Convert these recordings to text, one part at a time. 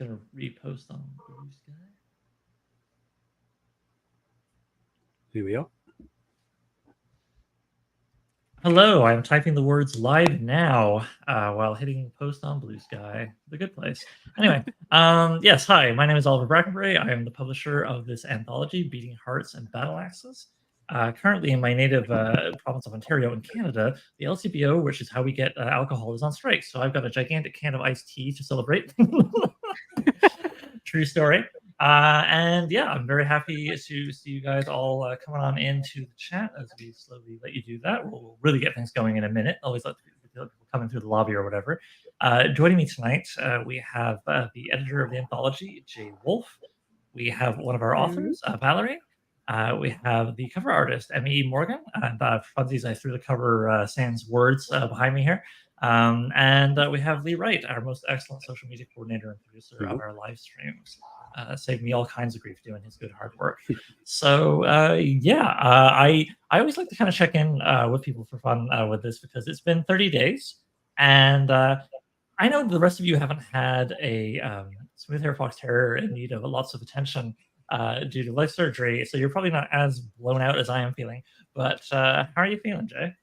gonna repost on Blue Sky. Here we are. Hello, I'm typing the words live now while hitting post on Blue Sky, the good place. Anyway, yes, hi, my name is Oliver Brackenbury. I am the publisher of this anthology, Beating Hearts and Battle Axes. Currently in my native province of Ontario in Canada, the LCBO, which is how we get alcohol, is on strike. So I've got a gigantic can of iced tea to celebrate. True story. And yeah, I'm very happy to see you guys all coming on into the chat as we slowly let you do that. We'll really get things going in a minute. Always let people coming through the lobby or whatever. Joining me tonight, we have the editor of the anthology, Jay Wolf. We have one of our authors, Valerie. We have the cover artist, M.E. Morgan. And for funsies, I threw the cover sans words behind me here. And we have Lee Wright, our most excellent social media coordinator and producer of our live streams. Saved me all kinds of grief doing his good hard work. So I always like to kind of check in with people for fun with this because it's been 30 days. And I know the rest of you haven't had a smooth hair fox terrier in need of lots of attention due to life surgery. So you're probably not as blown out as I am feeling. But how are you feeling, Jay?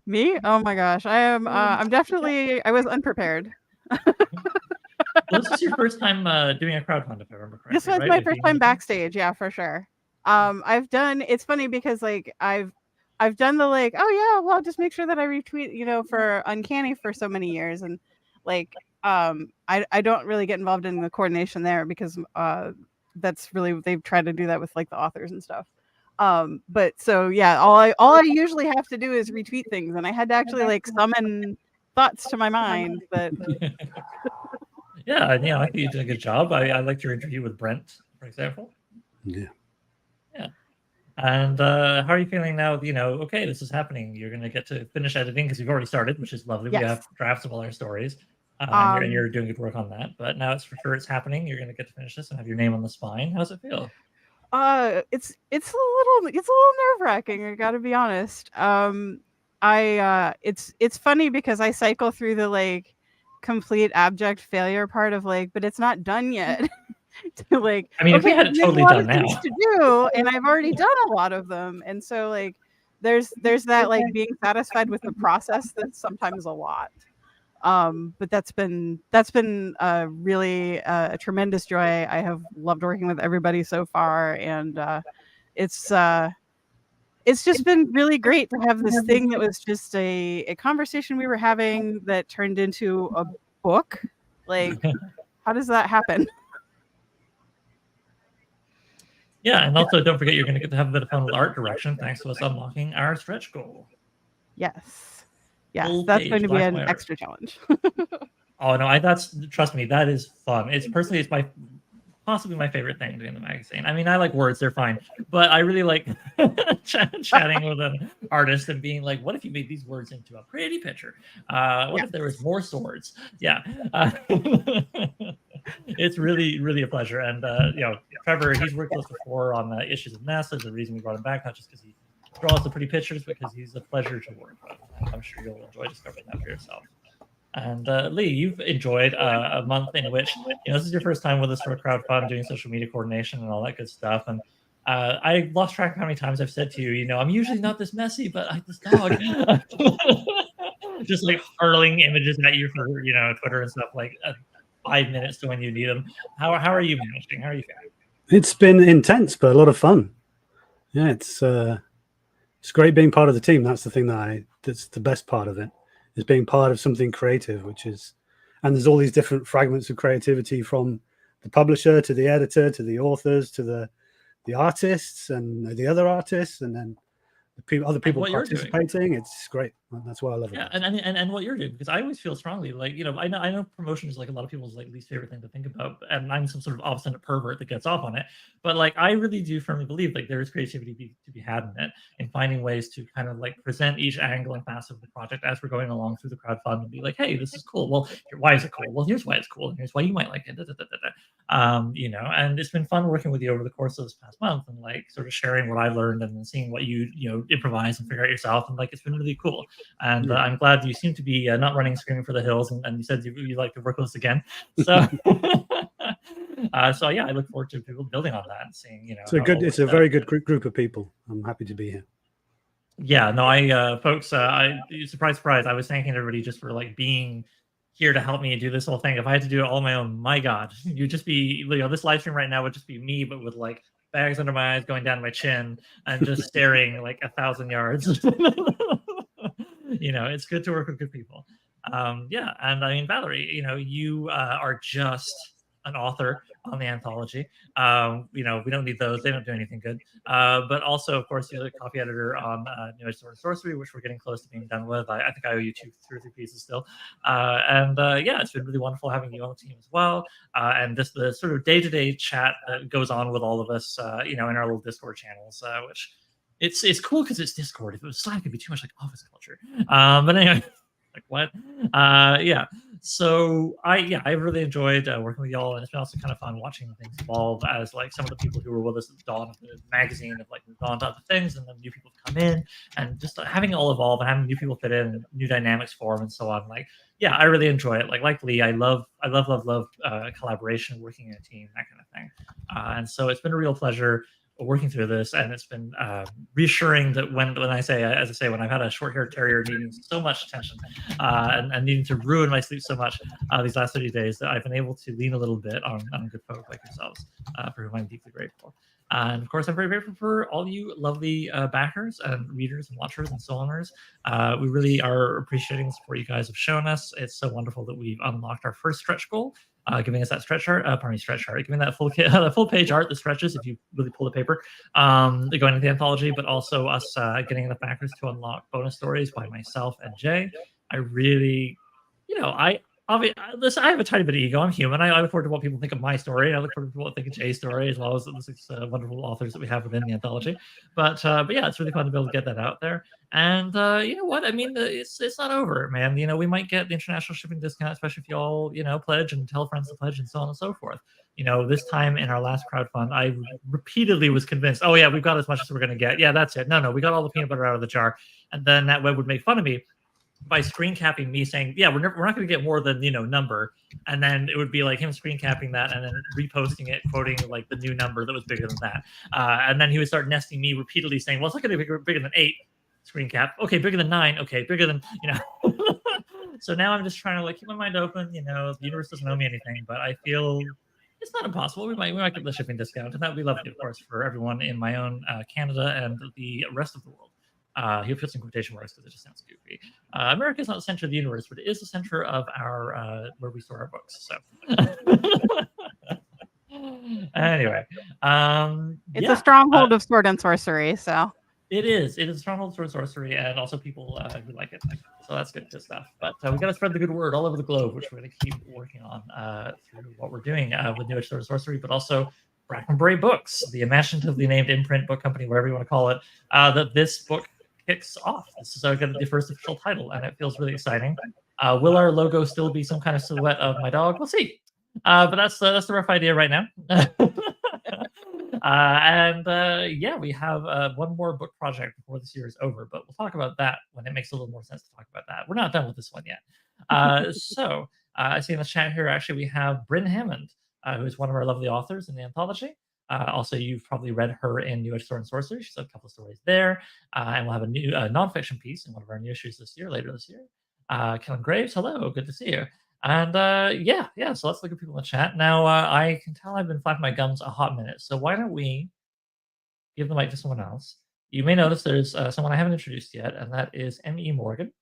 Me? Oh my gosh. I am I'm definitely I was unprepared. Well, this is your first time doing a crowdfund, if I remember correctly. This was right? my first time backstage, yeah, for sure. I've done it's funny because like I've done the like, oh yeah, well, just make sure that I retweet, for Uncanny for so many years. And like I don't really get involved in the coordination there because that's really they've tried to do that with like the authors and stuff. But so yeah, all I usually have to do is retweet things, and I had to actually like summon thoughts to my mind that yeah, I think you did a good job. I liked your interview with Brent, for example. Yeah. And how are you feeling now? Okay, this is happening. You're going to get to finish editing because you've already started, which is lovely. Yes. We have drafts of all our stories, and you're doing good work on that. But now it's for sure it's happening. You're going to get to finish this and have your name on the spine. How's it feel? It's a little nerve-wracking, I gotta be honest. It's funny because I cycle through the like complete abject failure part of like, but it's not done yet. To like, I mean, if we had it totally done now, to do, and I've already done a lot of them, and so like, there's that like being satisfied with the process that's sometimes a lot. But that's been really a tremendous joy. I have loved working with everybody so far, and it's just been really great to have this thing that was just a conversation we were having that turned into a book. Like, how does that happen? Yeah, and also don't forget you're going to get to have a bit of fun with art direction thanks to us unlocking our stretch goal. Yes, that's going to be an extra challenge. Oh no, trust me, that is fun. It's possibly my favorite thing doing the magazine. I mean, I like words, they're fine, but I really like chatting with an artist and being like, what if you made these words into a pretty picture? What if there was more swords? Yeah. It's really, really a pleasure. And Trevor, he's worked with us before on the issues of NASA. There's a reason we brought him back, not just because he draws the pretty pictures, because he's a pleasure to work with. I'm sure you'll enjoy discovering that for yourself. And Lee, you've enjoyed a month in which this is your first time with us for a crowdfund, doing social media coordination and all that good stuff. And I lost track of how many times I've said to you, I'm usually not this messy, but this dog just like hurling images at you for Twitter and stuff like 5 minutes to when you need them. How are you managing? How are you feeling? It's been intense, but a lot of fun. Yeah, it's great being part of the team. That's the thing that's the best part of it. Is being part of something creative, and there's all these different fragments of creativity from the publisher to the editor to the authors to the artists and the other artists, and then other people participating. It's great. That's why I love it. Yeah, and what you're doing, because I always feel strongly like I know promotion is like a lot of people's like least favorite thing to think about, and I'm some sort of obstinate pervert that gets off on it. But like I really do firmly believe like there is creativity to be had in it, and finding ways to kind of like present each angle and facet of the project as we're going along through the crowdfund and be like, hey, this is cool. Well, why is it cool? Well, here's why it's cool, and here's why you might like it. And it's been fun working with you over the course of this past month, and like sort of sharing what I learned and then seeing what you improvise and figure out yourself, and like it's been really cool. And I'm glad you seem to be not running screaming for the hills, and you said you like to work with us again. So So yeah, I look forward to people building on that and seeing, you know, It's a very good group of people. I'm happy to be here. Yeah, no, folks, surprise, surprise, I was thanking everybody just for like being here to help me do this whole thing. If I had to do it all on my own, my God, you'd just be, you know, this live stream right now would just be me, but with like bags under my eyes going down my chin and just staring like 1,000 yards. You know, it's good to work with good people. Yeah, and I mean, Valerie, you know, you are just an author on the anthology. You know, we don't need those; they don't do anything good. But also, of course, you're the copy editor on New Age Sword and Sorcery, which we're getting close to being done with. I think I owe you 2 or 3 pieces still. Yeah, it's been really wonderful having you on the team as well. And just the sort of day-to-day chat that goes on with all of us, you know, in our little Discord channels, which it's cool because it's Discord. If it was Slack, it'd be too much like office culture. But anyway, like what? Yeah. So I really enjoyed working with y'all, and it's been also kind of fun watching things evolve as like some of the people who were with us at the dawn of the magazine have like moved on to other things, and then new people have come in, and just having it all evolve and having new people fit in, and new dynamics form, and so on. Like, yeah, I really enjoy it. Like Lee, I love collaboration, working in a team, that kind of thing. And so it's been a real pleasure working through this, and it's been reassuring that when I say, as I say, when I've had a short-haired terrier needing so much attention and needing to ruin my sleep so much these last 30 days, that I've been able to lean a little bit on good folk like yourselves, for whom I'm deeply grateful. And of course, I'm very grateful for all you lovely backers and readers and watchers and so oners. We really are appreciating the support you guys have shown us. It's so wonderful that we've unlocked our first stretch goal, giving us that stretch art, giving that full page art that stretches if you really pull the paper, going into the anthology, but also us getting enough backers to unlock bonus stories by myself and Jay. I really, you know, listen, I have a tiny bit of ego. I'm human. I look forward to what people think of my story. I look forward to what they think of Jay's story, as well as the 6 wonderful authors that we have within the anthology. But yeah, it's really fun to be able to get that out there. And you know what? I mean, it's not over, man. You know, we might get the international shipping discount, especially if you all, you know, pledge and tell friends to pledge and so on and so forth. You know, this time in our last crowdfund, I repeatedly was convinced, oh yeah, we've got as much as we're going to get. Yeah, that's it. No, we got all the peanut butter out of the jar. And then that web would make fun of me by screen capping me saying, yeah, we're not going to get more than, you know, number. And then it would be like him screen capping that and then reposting it, quoting like the new number that was bigger than that. And then he would start nesting me repeatedly saying, well, it's not going to be bigger than 8, screen cap. Okay, bigger than 9. Okay, bigger than, you know. So now I'm just trying to like keep my mind open. You know, the universe doesn't owe me anything, but I feel it's not impossible. We might get the shipping discount, and that would be lovely, of course, for everyone in my own Canada and the rest of the world. He'll put some quotation marks because it just sounds goofy. America is not the center of the universe, but it is the center of our where we store our books. So anyway, it's a stronghold of sword and sorcery. So it is a stronghold of sword and sorcery, and also people who like it. So that's good stuff. But we got to spread the good word all over the globe, which we're going to keep working on through what we're doing with New Age Sword and Sorcery, but also Brackenbury Books, the imaginatively named imprint book company, whatever you want to call it, that this book kicks off. This is going to be the first official title, and it feels really exciting. Will our logo still be some kind of silhouette of my dog? We'll see. But that's the rough idea right now. Yeah, we have one more book project before this year is over, but we'll talk about that when it makes a little more sense to talk about that. We're not done with this one yet. So I see in the chat here, actually, we have Bryn Hammond, who is one of our lovely authors in the anthology. Also, you've probably read her in New Age Sword and Sorcery. She's got a couple of stories there. And we'll have a new nonfiction piece in one of our new issues later this year. Kellen Graves, hello, good to see you. And yeah, so let's look at people in the chat. Now, I can tell I've been flapping my gums a hot minute, so why don't we give the mic to someone else? You may notice there's someone I haven't introduced yet, and that is M.E. Morgan,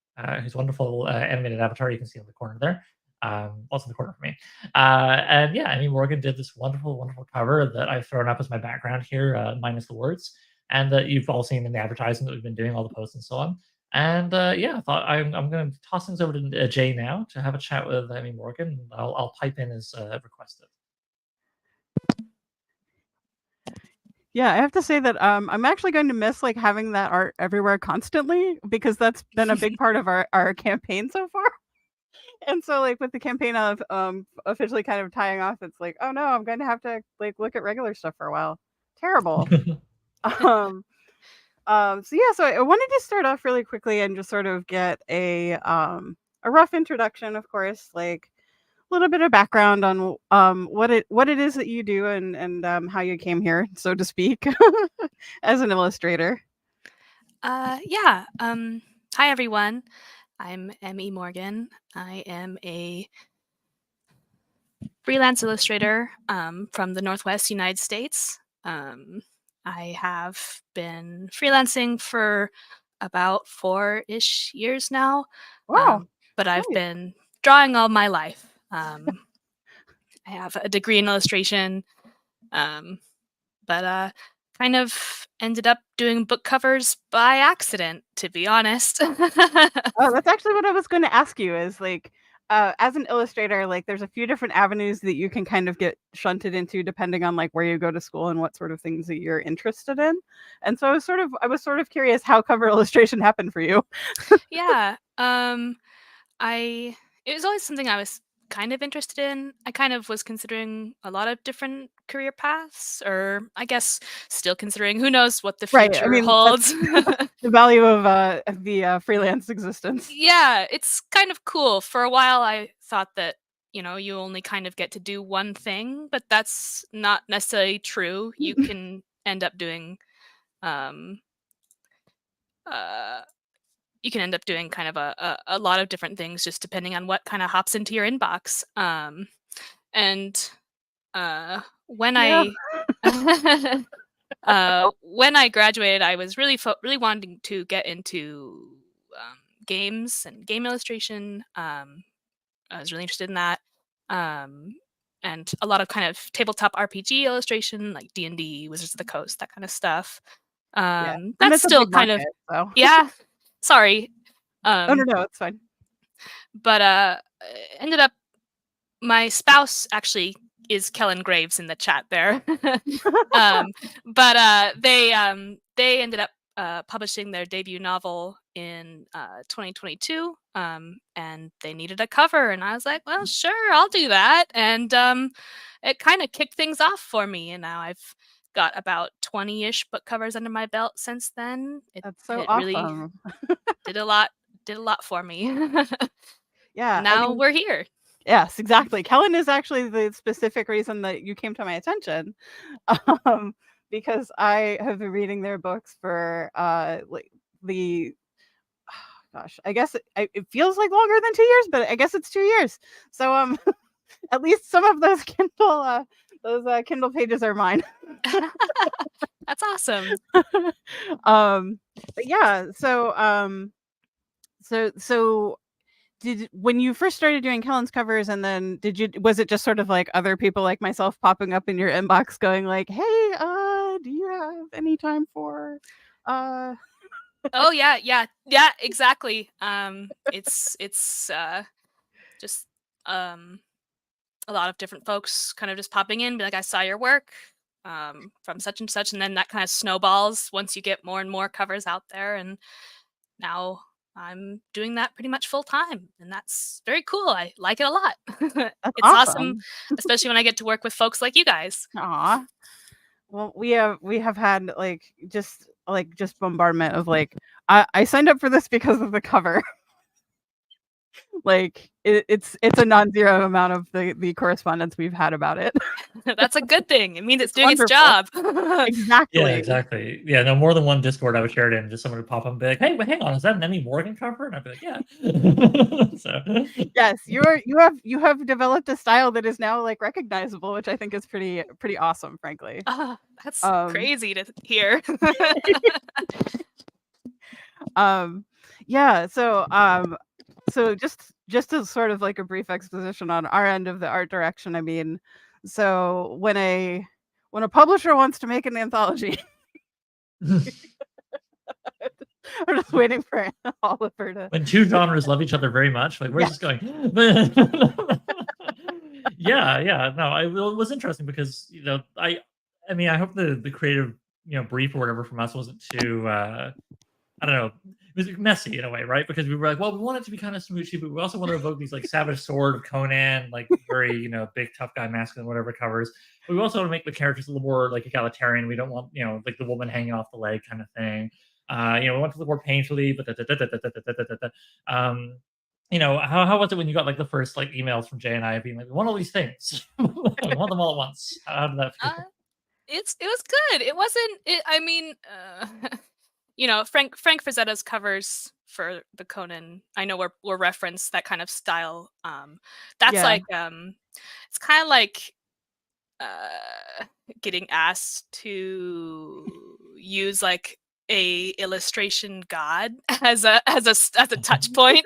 whose wonderful animated avatar you can see in the corner there. Also in the corner for me. And yeah, M.E. Morgan did this wonderful cover that I've thrown up as my background here, minus the words, and that you've all seen in the advertising that we've been doing, all the posts and so on. And yeah, I thought I'm going to toss things over to Jay now to have a chat with M.E. Morgan. I'll pipe in as requested. Yeah, I have to say that I'm actually going to miss like having that art everywhere constantly, because that's been a big part of our campaign so far. And so like with the campaign of officially kind of tying off, it's like, oh no, I'm going to have to like look at regular stuff for a while. Terrible. So yeah, so I wanted to start off really quickly and just sort of get a rough introduction, of course, like little bit of background on what it is that you do and how you came here, so to speak, as an illustrator. Yeah. Hi, everyone. I'm Emmy Morgan. I am a freelance illustrator from the Northwest United States. I have been freelancing for about 4-ish years now, Wow. but I've nice. been drawing all my life. I have a degree in illustration, but kind of ended up doing book covers by accident, to be honest. Oh, that's actually what I was going to ask you is like, as an illustrator, like there's a few different avenues that you can kind of get shunted into depending on like where you go to school and what sort of things that you're interested in. And so I was sort of curious how cover illustration happened for you. Yeah. It was always something I was kind of interested in. I kind of was considering a lot of different career paths, or I guess still considering. Who knows what the Right. I future mean, holds? the value of the freelance existence. Yeah, it's kind of cool. For a while, I thought that you only kind of get to do one thing, but that's not necessarily true. You can end up doing um, uh, kind of a lot of different things just depending on what kind of hops into your inbox. And when Yeah. I when I graduated, I was really wanting to get into games and game illustration. I was really interested in that, um, and a lot of kind of tabletop RPG illustration, like D&D, Wizards of the Coast, that kind of stuff. Yeah. And That's it's a still big kind of market, so. yeah. Sorry. Oh no, it's fine. But ended up my spouse actually is Kellen Graves in the chat there. But they ended up publishing their debut novel in 2022, and they needed a cover, and I was like, well, sure, I'll do that. And it kind of kicked things off for me, and now I've got about 20-ish book covers under my belt since then. That's so It really awesome. did a lot for me. Yeah. And now we're here. Yes, exactly. Kellen is actually the specific reason that you came to my attention, because I have been reading their books for like the gosh, I guess it feels like longer than 2 years, but I guess it's 2 years. So at least some of those Kindle pages are mine. That's awesome. But yeah, so when you first started doing Kellen's covers, and then was it just sort of like other people like myself popping up in your inbox going like, hey, do you have any time for Oh yeah, exactly. It's just a lot of different folks kind of just popping in, be like, I saw your work from such and such, and then that kind of snowballs once you get more and more covers out there, and now I'm doing that pretty much full time, and that's very cool. I like it a lot. That's It's awesome, awesome. especially when I get to work with folks like you guys. Aw. Well, we have had just bombardment of like, I signed up for this because of the cover. Like it's a non-zero amount of the correspondence we've had about it. That's a good thing. It means it's doing wonderful. its job. Exactly. Yeah, exactly. Yeah, no, more than one Discord I would share it in, just someone would pop up and be like, hey, wait, hang on, is that an Emmy Morgan cover? And I'd be like, yeah. So Yes, you have developed a style that is now like recognizable, which I think is pretty awesome, frankly. That's crazy to hear. Yeah, so just as sort of like a brief exposition on our end of the art direction, I mean, so when a publisher wants to make an anthology, I'm just waiting for Oliver to. when two genres love each other very much, like, where's this going? Yeah. No, it was interesting because I mean, I hope the creative brief or whatever from us wasn't too I don't know. It was messy in a way, right? Because we were like, well, we want it to be kind of smoochy, but we also want to evoke these like Savage Sword of Conan, like very, big tough guy masculine, whatever covers. But we also want to make the characters a little more like egalitarian. We don't want, like the woman hanging off the leg kind of thing. We want to look more painfully, but you know, how was it when you got like the first like emails from Jay and I being like, we want all these things, we want them all at once? How did that feel? It was good. It wasn't. I mean, you know, Frank Frazetta's covers for the Conan, I know were referenced that kind of style. That's Yeah. like it's kind of like uh getting asked to use like a illustration god as a touch point,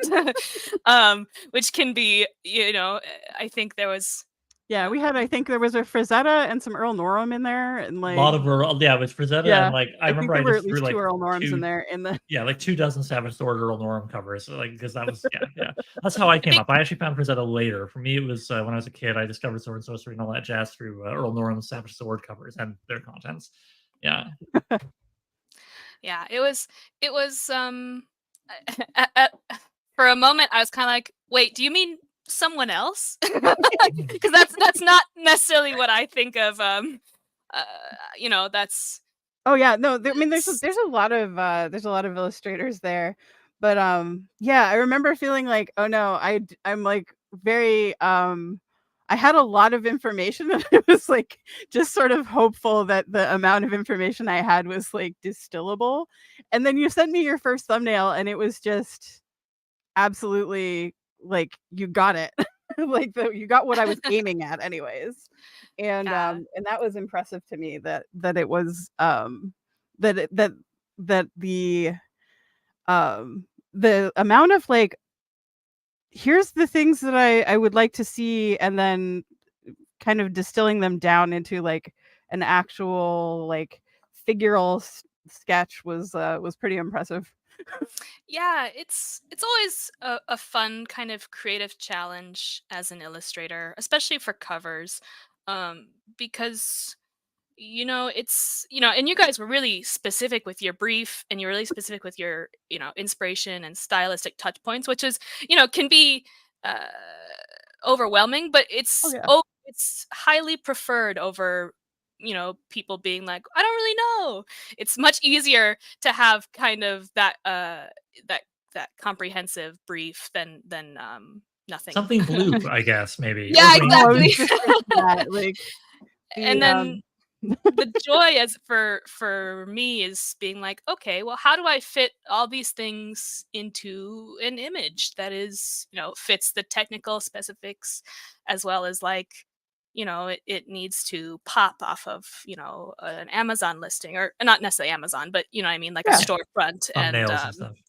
which can be, you know, I think there was Yeah, we had, I think there was a Frazetta and some Earl Norem in there, and A like, lot of Earl, yeah, it was Frazetta, yeah, and like I I think remember there I were at just threw least 2 like Earl Norems in two, there in the yeah, like 2 dozen Savage Sword Earl Norem covers, so, like because that was yeah. That's how I I came think up. I actually found Frazetta later. For me, it was when I was a kid. I discovered Sword and Sorcery and all that jazz through Earl Norem's Savage Sword covers and their contents. Yeah, yeah, it was a- a- for a moment I was kind of like, wait, do you mean someone else? Because that's not necessarily what I think of. Uh, you know, that's Oh yeah, no, I mean it's, there's a lot of illustrators there. But yeah, I remember feeling like, oh no, I'm like very I had a lot of information and I was like just sort of hopeful that the amount of information I had was like distillable. And then you sent me your first thumbnail and it was just absolutely like you got it. Like you got what I was aiming at anyways. yeah. And that was impressive to me that it was that it, that the amount of like, here's the things that I would like to see, and then kind of distilling them down into like an actual like figural sketch was pretty impressive. Yeah, it's always a fun kind of creative challenge as an illustrator, especially for covers, um, because you know it's, you know, and you guys were really specific with your brief, and you're really specific with your, you know, inspiration and stylistic touch points, which is, you know, can be uh, overwhelming, but Oh yeah. it's highly preferred over, you know, people being like, I don't really know. It's much easier to have kind of that that that comprehensive brief than nothing. something blue, I guess maybe, or Yeah, green. Oh, I was exactly. just thinking that like And the then the joy as for me is being like, okay, well, how do I fit all these things into an image that is, you know, fits the technical specifics, as well as like, you know, it needs to pop off of, you know, an Amazon listing, or not necessarily Amazon, but you know what I mean, like a yeah, storefront. And Thumbnails and stuff. yeah.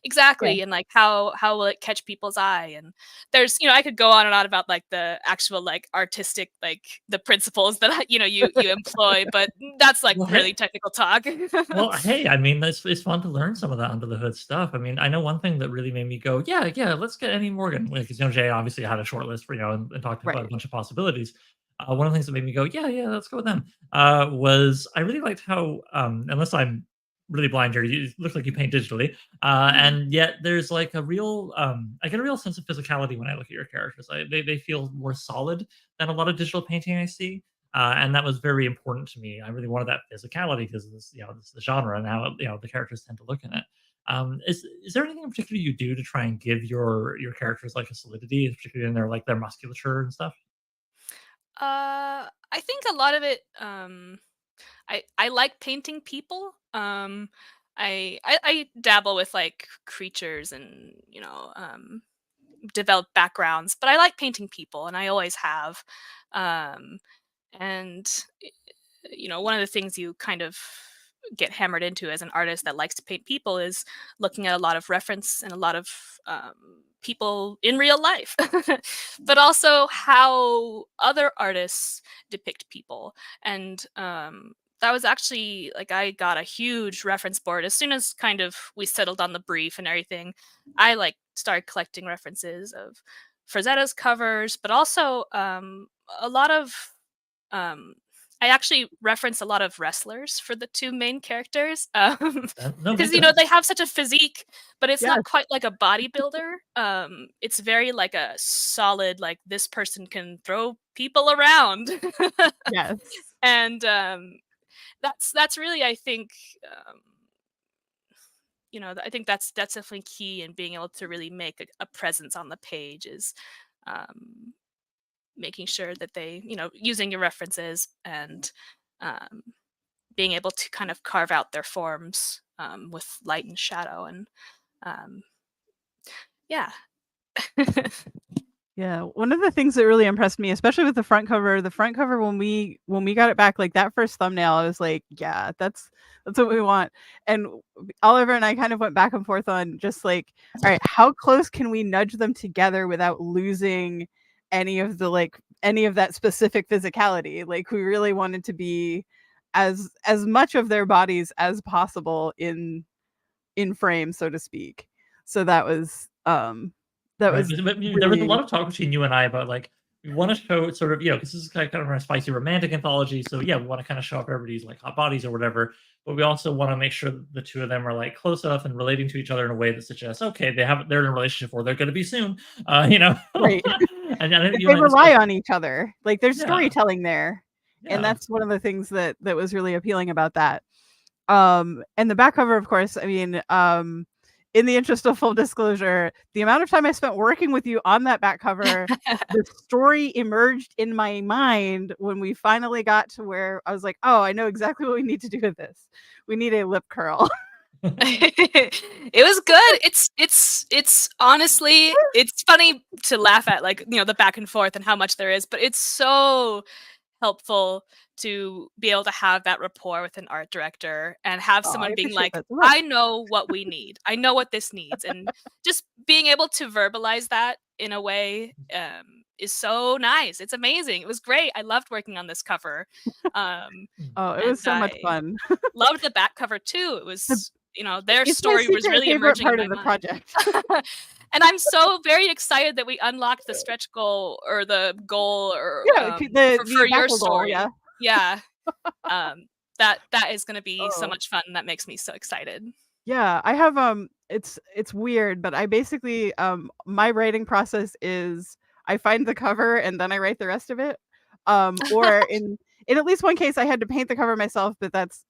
exactly, and like how will it catch people's eye? And there's, you know, I could go on and on about like the actual like artistic, like the principles that you know you employ, but that's like Well, really technical talk. well, hey, I mean, it's fun to learn some of that under the hood stuff. I mean, I know one thing that really made me go, yeah, yeah, let's get Annie Morgan, because you know Jay obviously had a short list for, you know, and talked about a Right. bunch of possibilities. One of the things that made me go, yeah, yeah, let's go with them, was I really liked how, unless I'm really blind here, it looks like you paint digitally, Mhm. and yet there's like a real, I get a real sense of physicality when I look at your characters. They feel more solid than a lot of digital painting I see. And that was very important to me. I really wanted that physicality because this, you know, this is the genre and how, you know, the characters tend to look in it. Is there anything in particular you do to try and give your characters like a solidity, particularly in their musculature and stuff? I think a lot of it, I like painting people. I dabble with like creatures and, you know, develop backgrounds, but I like painting people, and I always have. Um, and you know, one of the things you kind of get hammered into as an artist that likes to paint people is looking at a lot of reference and a lot of people in real life, but also how other artists depict people. And that was actually like, I got a huge reference board as soon as kind of we settled on the brief and everything. I like started collecting references of Frazetta's covers, but also a lot of um, I actually reference a lot of wrestlers for the two main characters, No, because makes you know sense. they have such a physique, but it's Yes. not quite like a bodybuilder. It's very like a solid, like this person can throw people around, Yes. and that's really, I think, um, you know, I think that's definitely key in being able to really make a presence on the page is um, making sure that they, you know, using your references and um, being able to kind of carve out their forms with light and shadow and um, yeah. Yeah, one of the things that really impressed me, especially with the front cover when we got it back, like that first thumbnail, I was like, yeah, that's what we want. And Oliver and I kind of went back and forth on just like, all right, how close can we nudge them together without losing any of that specific physicality? Like we really wanted to be as much of their bodies as possible in frame, so to speak. So that was that Right, was but there was a really lot of talk between you and I about, like, we wanna show it sort of, because this is kind of a spicy romantic anthology, so, yeah, we wanna kinda show off everybody's, like, hot bodies or whatever, but we also wanna make sure that the 2 of them are, like, close enough and relating to each other in a way that suggests, okay, they're in a relationship or they're gonna be soon, you know? right. And I think you They and I rely discussed. on each other. Like there's Yeah, storytelling there. And yeah. that's one of the things that was really appealing about that. And the back cover, of course, I mean, in the interest of full disclosure, the amount of time I spent working with you on that back cover, the story emerged in my mind when we finally got to where I was like, oh, I know exactly what we need to do with this. We need a lip curl. It was good. It's honestly, it's funny to laugh at, like, you know, the back and forth and how much there is, but it's so helpful to be able to have that rapport with an art director and have Oh, I someone being appreciate like, that so much. I know what we need. I know what this needs. And just being able to verbalize that in a way is so nice. It's amazing. It was great. I loved working on this cover. Oh, it And was so much I fun. loved the back cover too. It The, was, you know, their it's my story was secret really favorite emerging in part my of the mind. project. And I'm so very excited that we unlocked the stretch goal or the goal or Yeah, for the your backle goal, yeah. story. Yeah. That is going to be so Oh. much fun. That makes me so excited. Yeah, I have it's weird, but I basically my writing process is I find the cover and then I write the rest of it. Or in at least one case I had to paint the cover myself, but that's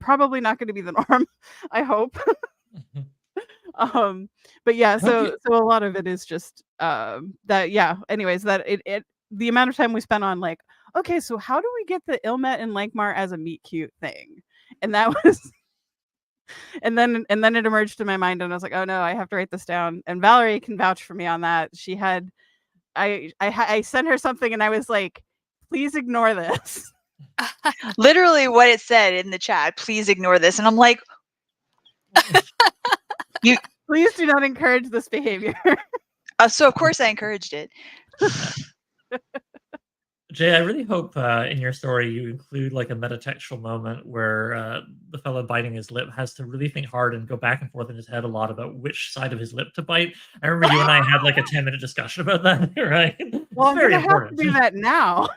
probably not going to be the norm, I hope. But yeah, I hope you. so a lot of it is just that yeah, anyways, that it the amount of time we spent on like, okay, so how do we get the Ilmet and Lankmar as a meet cute thing? And that was and then it emerged in my mind and I was like, oh no, I have to write this down. And Valerie can vouch for me on that. She had I sent her something and I was like, please ignore this. Literally what it said in the chat, please ignore this. And I'm like, Please do not encourage this behavior. so of course I encouraged it. Jay, I really hope in your story you include like a metatextual moment where the fellow biting his lip has to really think hard and go back and forth in his head a lot about which side of his lip to bite. I remember you and I had like a 10-minute discussion about that, right? Well, It's I'm very gonna have to important. do that now.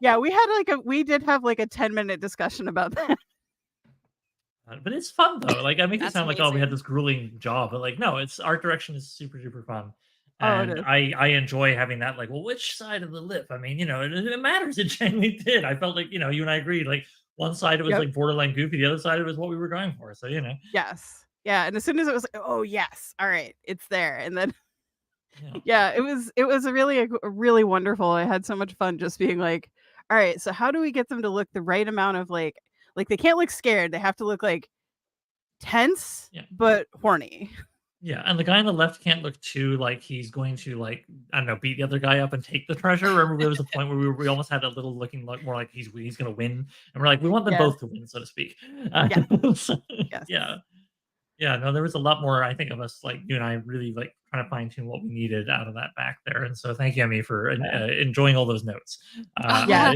Yeah, we did have like a 10-minute discussion about that. But it's fun though. Like I make it That's sound like, oh, we had amazing. this grueling job, but like no, it's art direction is super super fun. Oh, it And is. I enjoy having that, like, well, which side of the lip? I mean, it matters. It genuinely did. I felt like, you and I agreed. Like, one side it was Yep. like borderline goofy, the other side it was what we were going for. So, Yes. Yeah, and as soon as it was like, oh yes, all right, it's there. And then yeah. yeah, it was a really wonderful. I had so much fun just being like, all right, so how do we get them to look the right amount of like they can't look scared. They have to look like tense Yeah. but horny. Yeah, and the guy on the left can't look too like he's going to like I don't know beat the other guy up and take the treasure. Remember, there was a point where we almost had a little looking like more like he's going to win, and we're like we want them Yeah. both to win, so to speak. Yeah. So, Yes. yeah. No, there was a lot more. I think of us like you and I really like trying to fine tune what we needed out of that back there, and so thank you, Emmy, for enjoying all those notes. Yeah.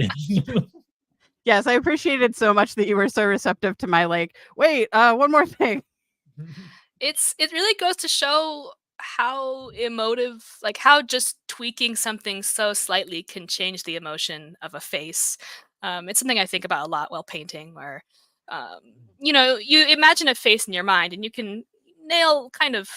Yes, I appreciated so much that you were so receptive to my like, wait, one more thing. It really goes to show how emotive, like how just tweaking something so slightly can change the emotion of a face. It's something I think about a lot while painting, where you imagine a face in your mind and you can nail kind of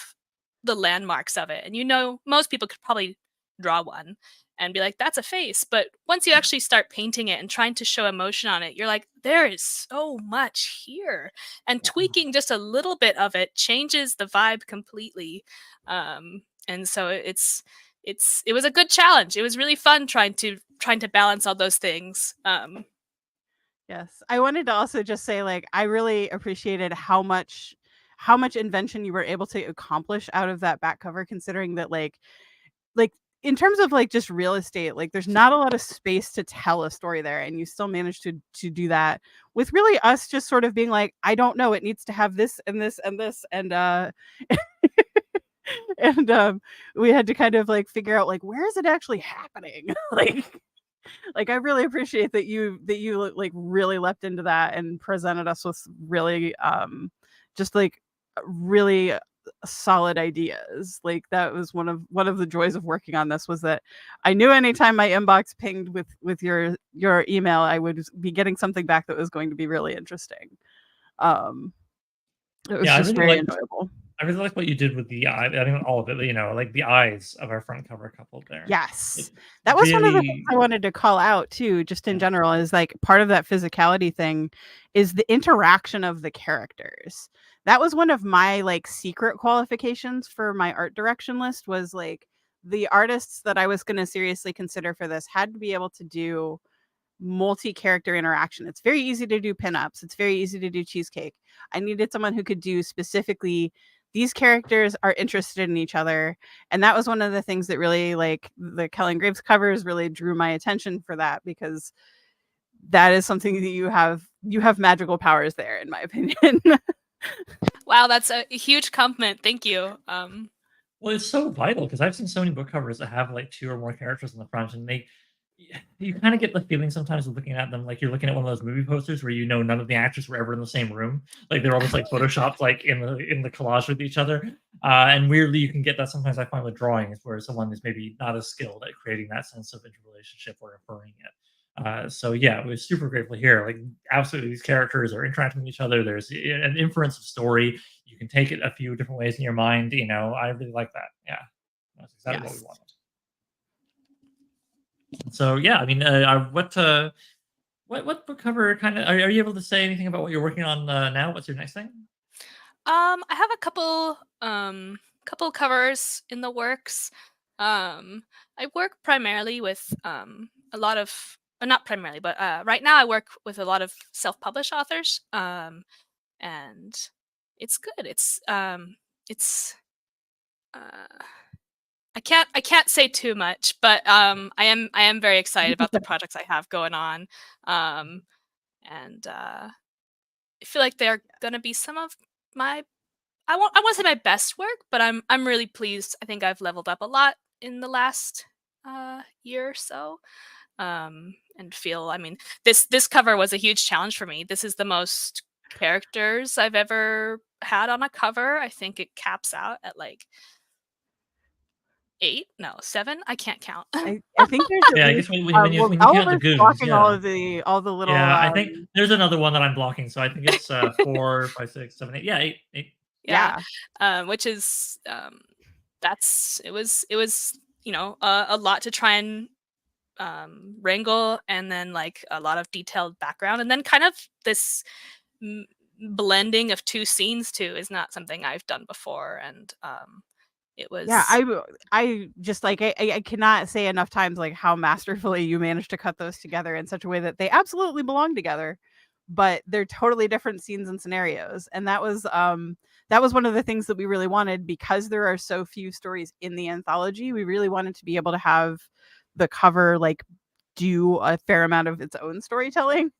the landmarks of it, and most people could probably draw one and be like, that's a face. But once you actually start painting it and trying to show emotion on it, you're like, there is so much here. And tweaking just a little bit of it changes the vibe completely. And so it was a good challenge. It was really fun trying to balance all those things. Yes. I wanted to also just say, like, I really appreciated how much invention you were able to accomplish out of that back cover, considering that like in terms of like just real estate, like there's not a lot of space to tell a story there, and you still managed to do that with really us just sort of being like, I don't know, it needs to have this and this and this, and and we had to kind of like figure out like, where is it actually happening? Like I really appreciate that you like really leapt into that and presented us with really just like really solid ideas. Like that was one of the joys of working on this, was that I knew anytime my inbox pinged with your email, I would be getting something back that was going to be really interesting. It was just very enjoyable. I really like what you did with the eye. I mean, all of it, you know, like the eyes of our front cover couple there. Yes. That was one of the things I wanted to call out too, just in general, is like part of that physicality thing is the interaction of the characters. That was one of my like secret qualifications for my art direction list, was like the artists that I was going to seriously consider for this had to be able to do multi-character interaction. It's very easy to do pinups. It's very easy to do cheesecake. I needed someone who could do specifically, these characters are interested in each other. And that was one of the things that really, like, the Kellen Graves covers really drew my attention for that, because that is something that you have magical powers there, in my opinion. Wow, that's a huge compliment. Thank you. Well, it's so vital, because I've seen so many book covers that have like 2 or more characters in the front, and you kind of get the feeling sometimes looking at them like you're looking at one of those movie posters where you know none of the actors were ever in the same room. Like they're almost like photoshopped like in the collage with each other. And weirdly, you can get that sometimes, I find, with drawings, where someone is maybe not as skilled at creating that sense of interrelationship or inferring it. So yeah, it was super grateful here. Like absolutely, these characters are interacting with each other. There's an inference of story. You can take it a few different ways in your mind. You know, I really like that. Yeah, that's exactly what we wanted. So yeah, I mean, what book cover kind of are you able to say anything about what you're working on now? What's your next thing? I have a couple covers in the works. I work primarily with a lot of, not primarily, but right now I work with a lot of self-published authors, and it's good. It's I can't say too much, but I am very excited about the projects I have going on, and I feel like they're gonna be some of my, I want to say my best work, but I'm really pleased. I think I've leveled up a lot in the last year or so, and feel, I mean, this cover was a huge challenge for me. This is the most characters I've ever had on a cover. I think it caps out at like 7. I can't count. I think there's Yeah, I guess when you count the Oliver's goons, blocking yeah. all the little. Yeah, I think there's another one that I'm blocking, so I think it's 4, 5, 6, 7, 8. Yeah, 8. Yeah. Which is it was you know, a lot to try and wrangle, and then like a lot of detailed background, and then kind of this blending of 2 scenes too is not something I've done before, and it was, yeah, I just like I cannot say enough times like how masterfully you managed to cut those together in such a way that they absolutely belong together, but they're totally different scenes and scenarios. And that was one of the things that we really wanted, because there are so few stories in the anthology. We really wanted to be able to have the cover like do a fair amount of its own storytelling.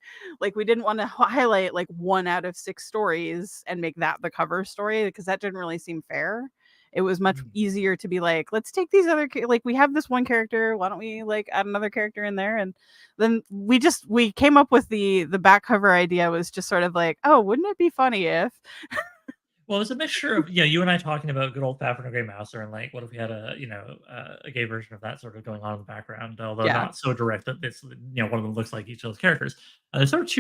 Like we didn't want to highlight like 1 out of 6 stories and make that the cover story, because that didn't really seem fair. It was much easier to be like, let's take these other, like we have this one character, why don't we like add another character in there? And then we came up with the back cover idea, was just sort of like, oh, wouldn't it be funny if Well, it's a mixture of, you and I talking about good old fashioned Grey Mouser, and like, what if we had a gay version of that sort of going on in the background, although not so direct that it's, one of them looks like each of those characters. There's sort of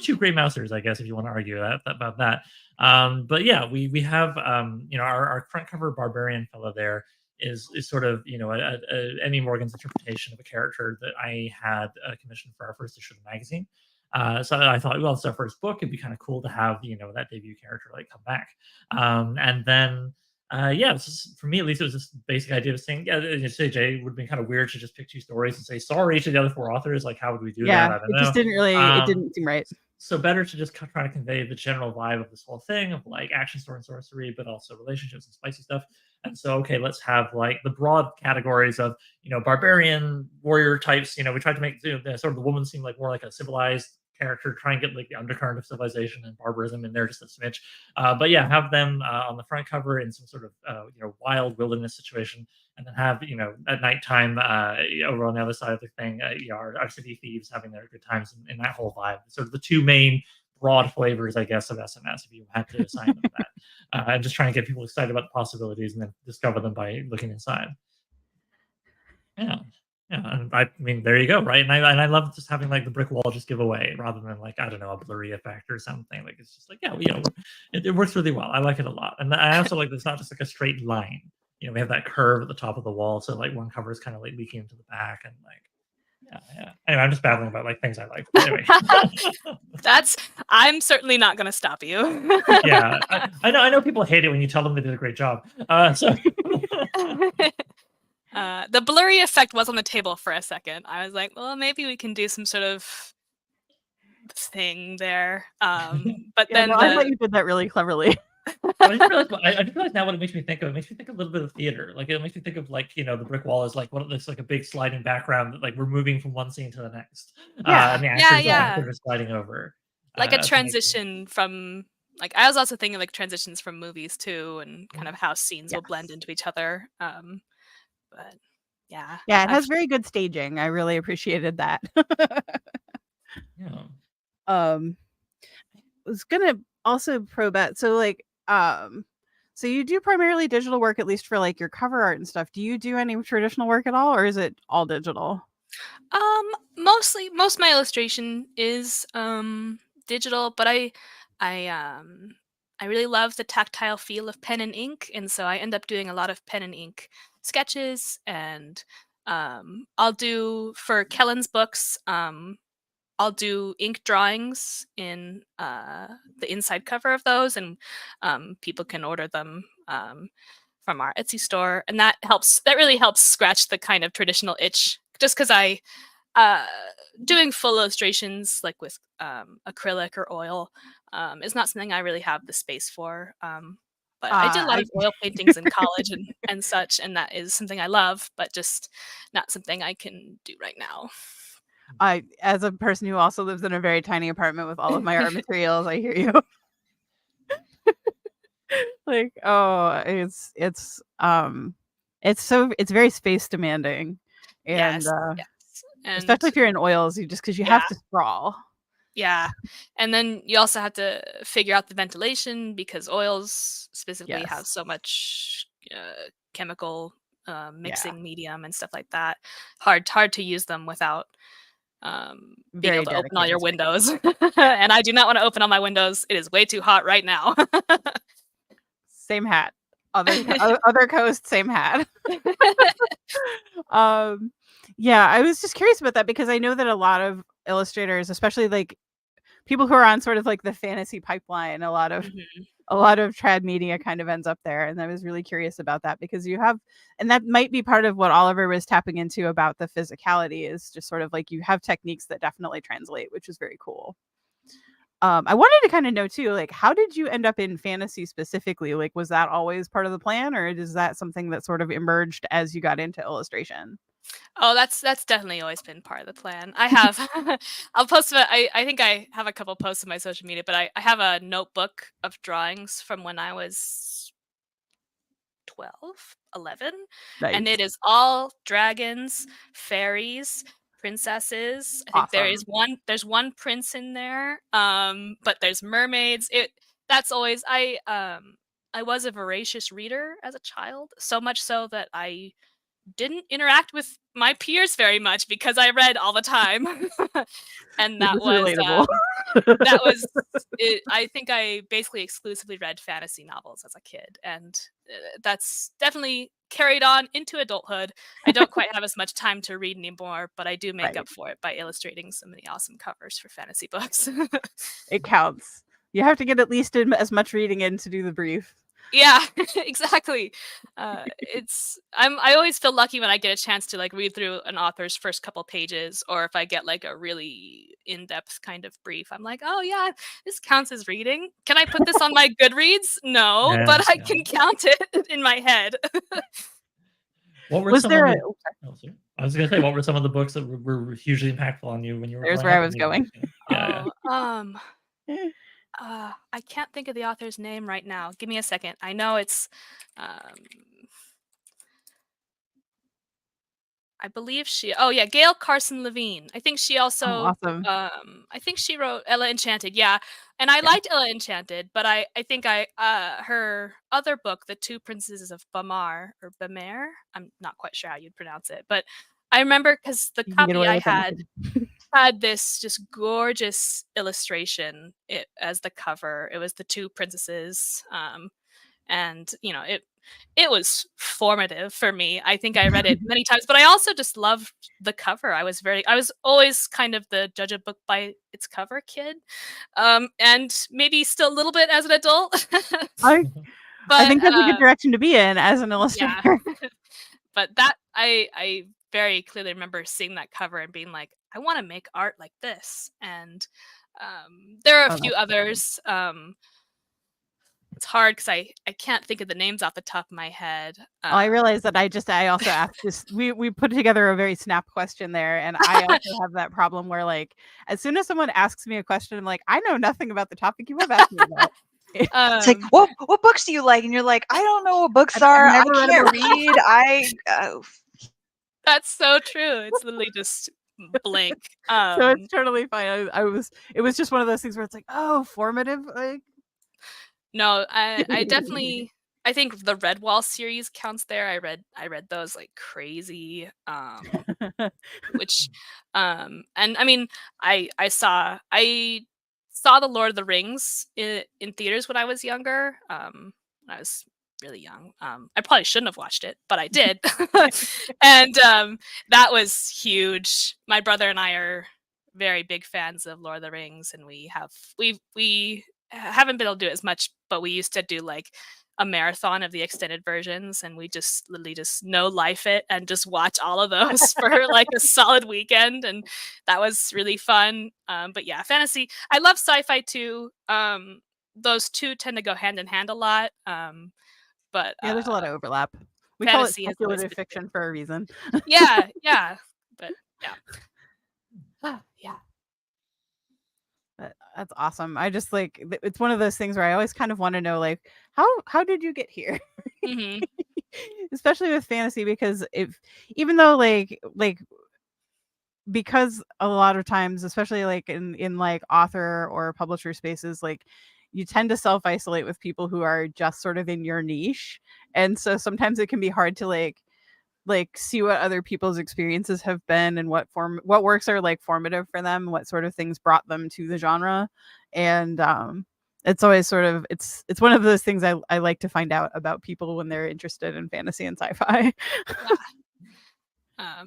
2 Grey Mousers, I guess, if you want to argue about that. But yeah, we have our front cover barbarian fellow there is sort of, you know, Emmy Morgan's interpretation of a character that I had commissioned for our first issue of the magazine. So I thought, well, it's our first book. It'd be kind of cool to have, you know, that debut character like come back. And then, yeah, it was just, for me at least, it was this basic idea of saying, yeah, you say, Jay, it would have been kind of weird to just pick 2 stories and say, sorry to the other 4 authors. Like, how would we do that? I don't it know. just didn't really, it didn't seem right. So better to just try to convey the general vibe of this whole thing of like action, story, and sorcery, but also relationships and spicy stuff. And so, okay, let's have like the broad categories of, you know, barbarian warrior types. You know, we tried to make sort of the woman seem like more like a civilized character, try and get like the undercurrent of civilization and barbarism in there just a smidge. But yeah, have them on the front cover in some sort of you know, wild wilderness situation, and then have, you know, at nighttime over on the other side of the thing, you know, our city thieves having their good times in that whole vibe. Sort of the 2 main broad flavors, I guess, of SMS, if you had to assign them that. And just trying to get people excited about the possibilities and then discover them by looking inside. Yeah. Yeah, and I mean, there you go, right? And I love just having like the brick wall just give away rather than like, I don't know, a blurry effect or something. Like, it's just like, yeah, you know, it works really well. I like it a lot, and I also like it's not just like a straight line. You know, we have that curve at the top of the wall, so like one cover is kind of like leaking into the back, and like, yeah. Anyway, I'm just babbling about like things I like. But anyway, I'm certainly not going to stop you. Yeah, I know people hate it when you tell them they did a great job. So. The blurry effect was on the table for a second. I was like, well, maybe we can do some sort of thing there. But Yeah, then no, I thought you did that really cleverly. I just realize now what it makes me think of. It makes me think a little bit of theater. Like, it makes me think of like, you know, the brick wall is like what looks like a big sliding background that like we're moving from one scene to the next. Yeah. And the actors are sliding over. Like a transition from, like, I was also thinking like transitions from movies too, and kind of how scenes will blend into each other. But yeah. Yeah, it has very good staging. I really appreciated that. Yeah. I was gonna also probe at, so like so you do primarily digital work, at least for like your cover art and stuff. Do you do any traditional work at all, or is it all digital? Most of my illustration is digital, but I really love the tactile feel of pen and ink, and so I end up doing a lot of pen and ink sketches, and I'll do, for Kellen's books, I'll do ink drawings in the inside cover of those, and people can order them from our Etsy store, and that really helps scratch the kind of traditional itch, just because I doing full illustrations like with acrylic or oil is not something I really have the space for. But I did a lot of oil paintings in college and such, and that is something I love, but just not something I can do right now. As a person who also lives in a very tiny apartment with all of my art materials, I hear you. Like, oh, it's very space demanding, and Yes. And especially if you're in oils, because you have to sprawl. Yeah, and then you also have to figure out the ventilation, because oils specifically have so much chemical mixing medium and stuff like that. Hard to use them without being able to open all your windows. And I do not want to open all my windows. It is way too hot right now. Same hat. Other coast, same hat. Yeah, I was just curious about that, because I know that a lot of illustrators, especially like people who are on sort of like the fantasy pipeline, a lot of trad media kind of ends up there. And I was really curious about that, because you have, and that might be part of what Oliver was tapping into about the physicality, is just sort of like you have techniques that definitely translate, which is very cool. I wanted to kind of know too, like, how did you end up in fantasy specifically? Like, was that always part of the plan, or is that something that sort of emerged as you got into illustration? Oh, that's definitely always been part of the plan. I have, I'll post it. I think I have a couple posts on my social media, but I have a notebook of drawings from when I was 12, 11. Nice. And it is all dragons, fairies, princesses. I think there's one prince in there. But there's mermaids. That's always, I was a voracious reader as a child, so much so that I didn't interact with my peers very much because I read all the time. And This that is was relatable. that was it. I think I basically exclusively read fantasy novels as a kid, and that's definitely carried on into adulthood. I don't quite have as much time to read anymore, but I do make Right. up for it by illustrating so many awesome covers for fantasy books. It counts. You have to get at least as much reading in to do the brief. Yeah, exactly. I always feel lucky when I get a chance to like read through an author's first couple pages, or if I get like a really in-depth kind of brief. I'm like, oh yeah, this counts as reading. Can I put this on my Goodreads? No, Yeah, but I yeah. can count it in my head. What were Was some there of a, the? Oh, sorry. I was gonna say, what were some of the books that were hugely impactful on you when you were there's growing where I up? was going. Yeah, I can't think of the author's name right now. Give me a second. I know it's I believe Gail Carson Levine. I think she also Awesome. I think she wrote Ella Enchanted, yeah. And I Yeah. liked Ella Enchanted, but I think her other book, The Two Princesses of Bamar or Bamar, I'm not quite sure how you'd pronounce it, but I remember because the You can get copy away I with had this just gorgeous illustration as the cover. It was the two princesses, and it was formative for me. I think I read it many times, but I also just loved the cover. I was always kind of the judge a book by its cover kid, and maybe still a little bit as an adult. I But think that's a good direction to be in as an illustrator. yeah. But that I very clearly remember seeing that cover and being like, I want to make art like this. And there are a Oh, few that's others. It's hard because I can't think of the names off the top of my head. I realized that I also asked this. We put together a very snap question there, and I also have that problem where like as soon as someone asks me a question, I'm like, I know nothing about the topic you have asked me about. It's like, what books do you like? And you're like, I don't know what books I've are. I never read a can't book. read. That's so true. It's literally just blank. So it's totally fine. It was just one of those things where it's like, oh, formative. Like, No, I definitely I think the Redwall series counts there. I read those like crazy. Which and I mean I saw the Lord of the Rings in theaters when I was younger. When I was really young. I probably shouldn't have watched it, but I did. And that was huge. My brother and I are very big fans of Lord of the Rings, and we haven't been able to do it as much, but we used to do like a marathon of the extended versions, and we just literally just no life it and just watch all of those for like a solid weekend, and that was really fun. But yeah, fantasy. I love sci-fi too. Those two tend to go hand in hand a lot. But yeah, there's a lot of overlap. We call it fantasy has always speculative been fiction for a reason. yeah, but yeah. Yeah. That's awesome. I just like it's one of those things where I always kind of want to know like how did you get here? Hmm. Especially with fantasy, because even though like because a lot of times, especially like in like author or publisher spaces, like you tend to self-isolate with people who are just sort of in your niche. And so sometimes it can be hard to like see what other people's experiences have been and what works are like formative for them, what sort of things brought them to the genre. And it's always sort of it's one of those things I like to find out about people when they're interested in fantasy and sci-fi. Yeah.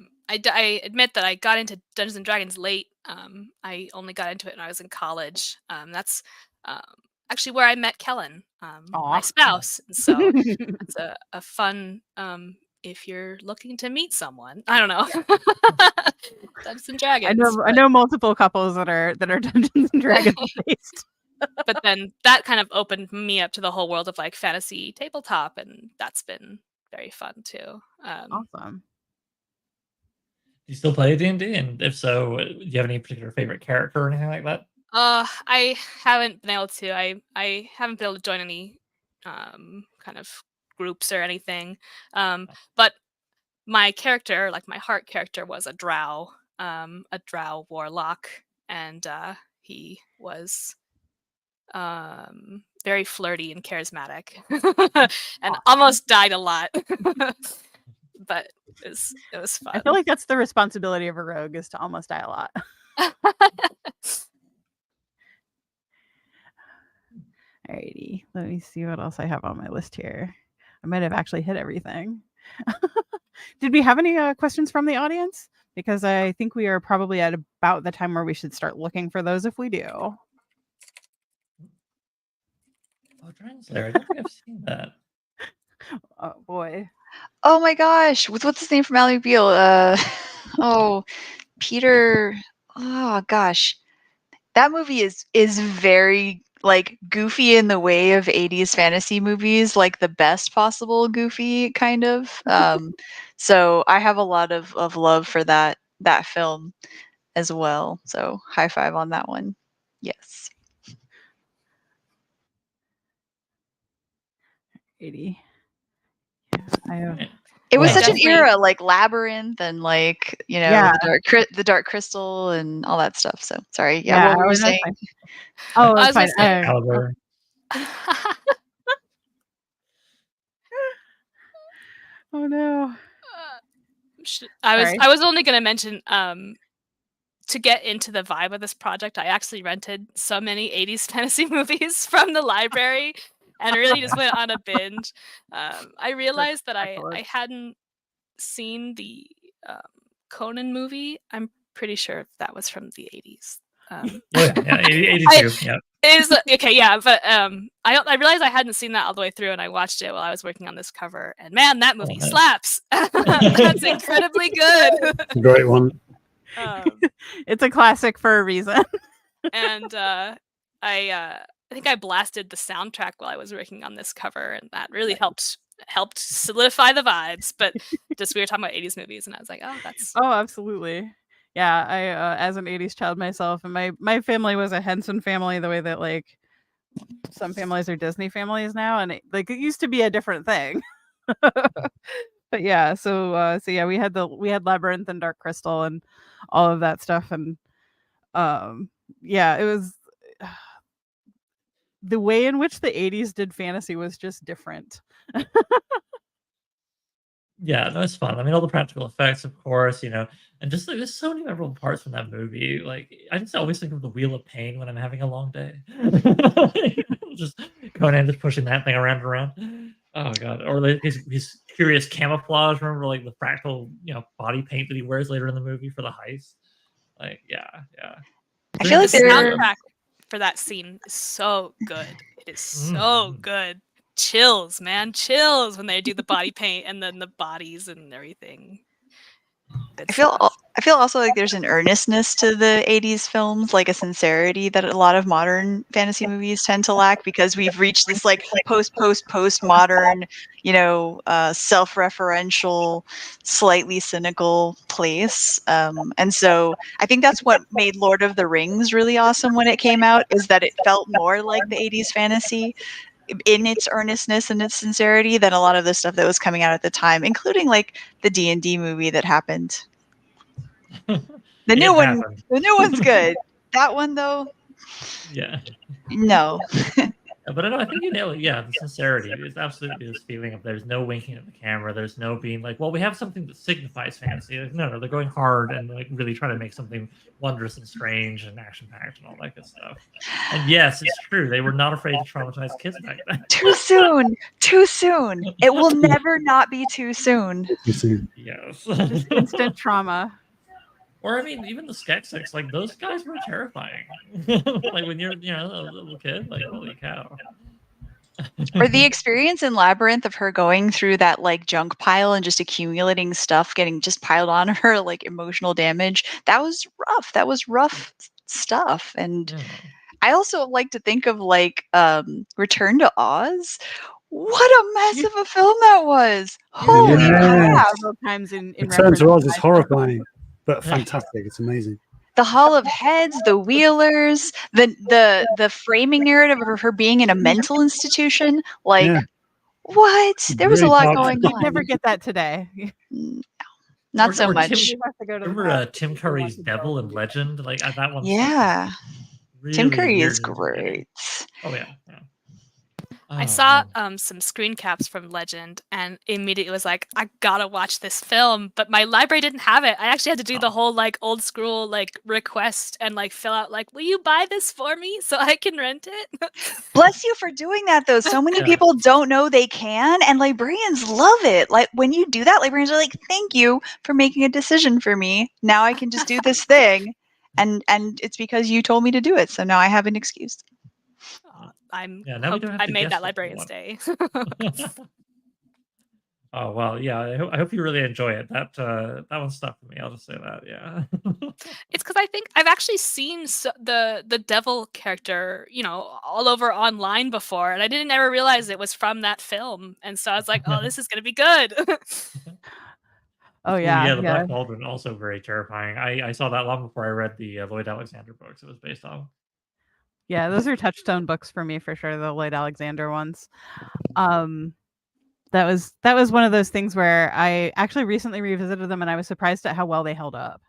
I admit that I got into Dungeons and Dragons late. I only got into it when I was in college. That's um, actually where I met Kellen, my Aw. spouse. And so that's a fun if you're looking to meet someone. I don't know. Dungeons and Dragons. I know multiple couples that are Dungeons and Dragons based. But then that kind of opened me up to the whole world of like fantasy tabletop, and that's been very fun too. Awesome. Do you still play D&D? And if so, do you have any particular favorite character or anything like that? I haven't been able to. I haven't been able to join any kind of groups or anything. But my character, like my heart character, was a drow warlock, and he was very flirty and charismatic, and almost died a lot. but it was fun. I feel like that's the responsibility of a rogue, is to almost die a lot. Alrighty, let me see what else I have on my list here. I might have actually hit everything. Did we have any questions from the audience? Because I think we are probably at about the time where we should start looking for those if we do. Oh, Dragon Slayer. I don't think I've seen that. Oh boy. Oh my gosh, what's his name from Ally McBeal? Oh, Peter. Oh gosh, that movie is very like goofy in the way of 80s fantasy movies, like the best possible goofy kind of. So I have a lot of love for that film as well. So high five on that one. Yes. 80. I have. It was Well, such an definitely- era, like Labyrinth and like, you know, Yeah. the Dark Crystal and all that stuff. So sorry. Yeah, Yeah, what were you that's saying? fine. Oh, I that's was fine. gonna say- Caliber. Oh no. I Sorry. was only going to mention to get into the vibe of this project, I actually rented so many 80s fantasy movies from the library and really just went on a binge. I realized that I excellent. hadn't seen the Conan movie. I'm pretty sure that was from the 80s. Oh, yeah, 82. Yeah. Is okay, yeah, but I realized I hadn't seen that all the way through, and I watched it while I was working on this cover, and man, that movie nice. slaps. That's incredibly good. Great one. It's a classic for a reason. And I think I blasted the soundtrack while I was working on this cover, and that really helped solidify the vibes. But just we were talking about 80s movies, and I was like, oh, that's Oh, absolutely. Yeah, I as an 80s child myself, and my family was a Henson family, the way that like some families are Disney families now, and it used to be a different thing. But yeah, so yeah, we had Labyrinth and Dark Crystal and all of that stuff, and yeah, it was the way in which the 80s did fantasy was just different. Yeah, no, it's fun. I mean, all the practical effects, of course, you know, and just like there's so many memorable parts from that movie. Like, I just always think of the Wheel of Pain when I'm having a long day. Just Conan just pushing that thing around and around. Oh god! Or like his curious camouflage. Remember, like the fractal, you know, body paint that he wears later in the movie for the heist. Like, yeah. I feel like the there- soundtrack for that scene is so good. It is so good. Chills, man, chills when they do the body paint and then the bodies and everything. Good I feel stuff. I feel also like there's an earnestness to the 80s films, like a sincerity that a lot of modern fantasy movies tend to lack, because we've reached this like post-modern, you know, self-referential, slightly cynical place. And so I think that's what made Lord of the Rings really awesome when it came out, is that it felt more like the 80s fantasy in its earnestness and its sincerity than a lot of the stuff that was coming out at the time, including like the D&D movie that happened. The new one's good. That one though, Yeah. no. But I think you nailed it. Yeah, the sincerity is absolutely this feeling of there's no winking at the camera. There's no being like, well, we have something that signifies fantasy. Like, no, they're going hard and like really trying to make something wondrous and strange and action-packed and all that good stuff. And yes, it's true. They were not afraid to traumatize kids back then. Too soon. It will never not be too soon. Yes. Just instant trauma. Or I mean, even the Skeksis, like those guys were terrifying. Like when you're, you know, a little kid, like holy cow. Or the experience in Labyrinth of her going through that like junk pile and just accumulating stuff, getting just piled on her, like emotional damage. That was rough. That was rough stuff. And I also like to think of like Return to Oz. What a mess of a film that was. Holy crap. Several times in Return to Oz is reference. horrifying, but fantastic. It's amazing. The Hall of Heads, the Wheelers, the framing narrative of her being in a mental institution. Like, Yeah. what? There was a Really lot dark going You'd on. never get that today. Not so Or much. Tim, remember Tim Curry's Devil and Legend? Like that one. Yeah. Really Tim Curry weird is and intimidating. great. Oh yeah. I Oh, saw man. some screen caps from Legend and immediately was like, I gotta watch this film, but my library didn't have it. I actually had to do the Oh. whole like old school like request and like fill out like, will you buy this for me so I can rent it? Bless you for doing that, though. So many Yeah. people don't know they can, and librarians love it. Like when you do that, librarians are like, "Thank you for making a decision for me. Now I can just do this thing." And it's because you told me to do it. So now I have an excuse. Yeah, now we don't have I to made guess that what you librarian's want. day. Oh, well, yeah, I hope you really enjoy it. That one stuck for me, I'll just say that, yeah. It's because I think I've actually seen the devil character, you know, all over online before, and I didn't ever realize it was from that film. And so I was like, "Oh, this is gonna be good." Oh Ooh, yeah, yeah, the yeah, Black Cauldron, also very terrifying. I saw that long before I read the, Lloyd Alexander books it was based on. yeah. Those are touchstone books for me for sure. The Lloyd Alexander ones. Um, that was one of those things where I actually recently revisited them, and I was surprised at how well they held up.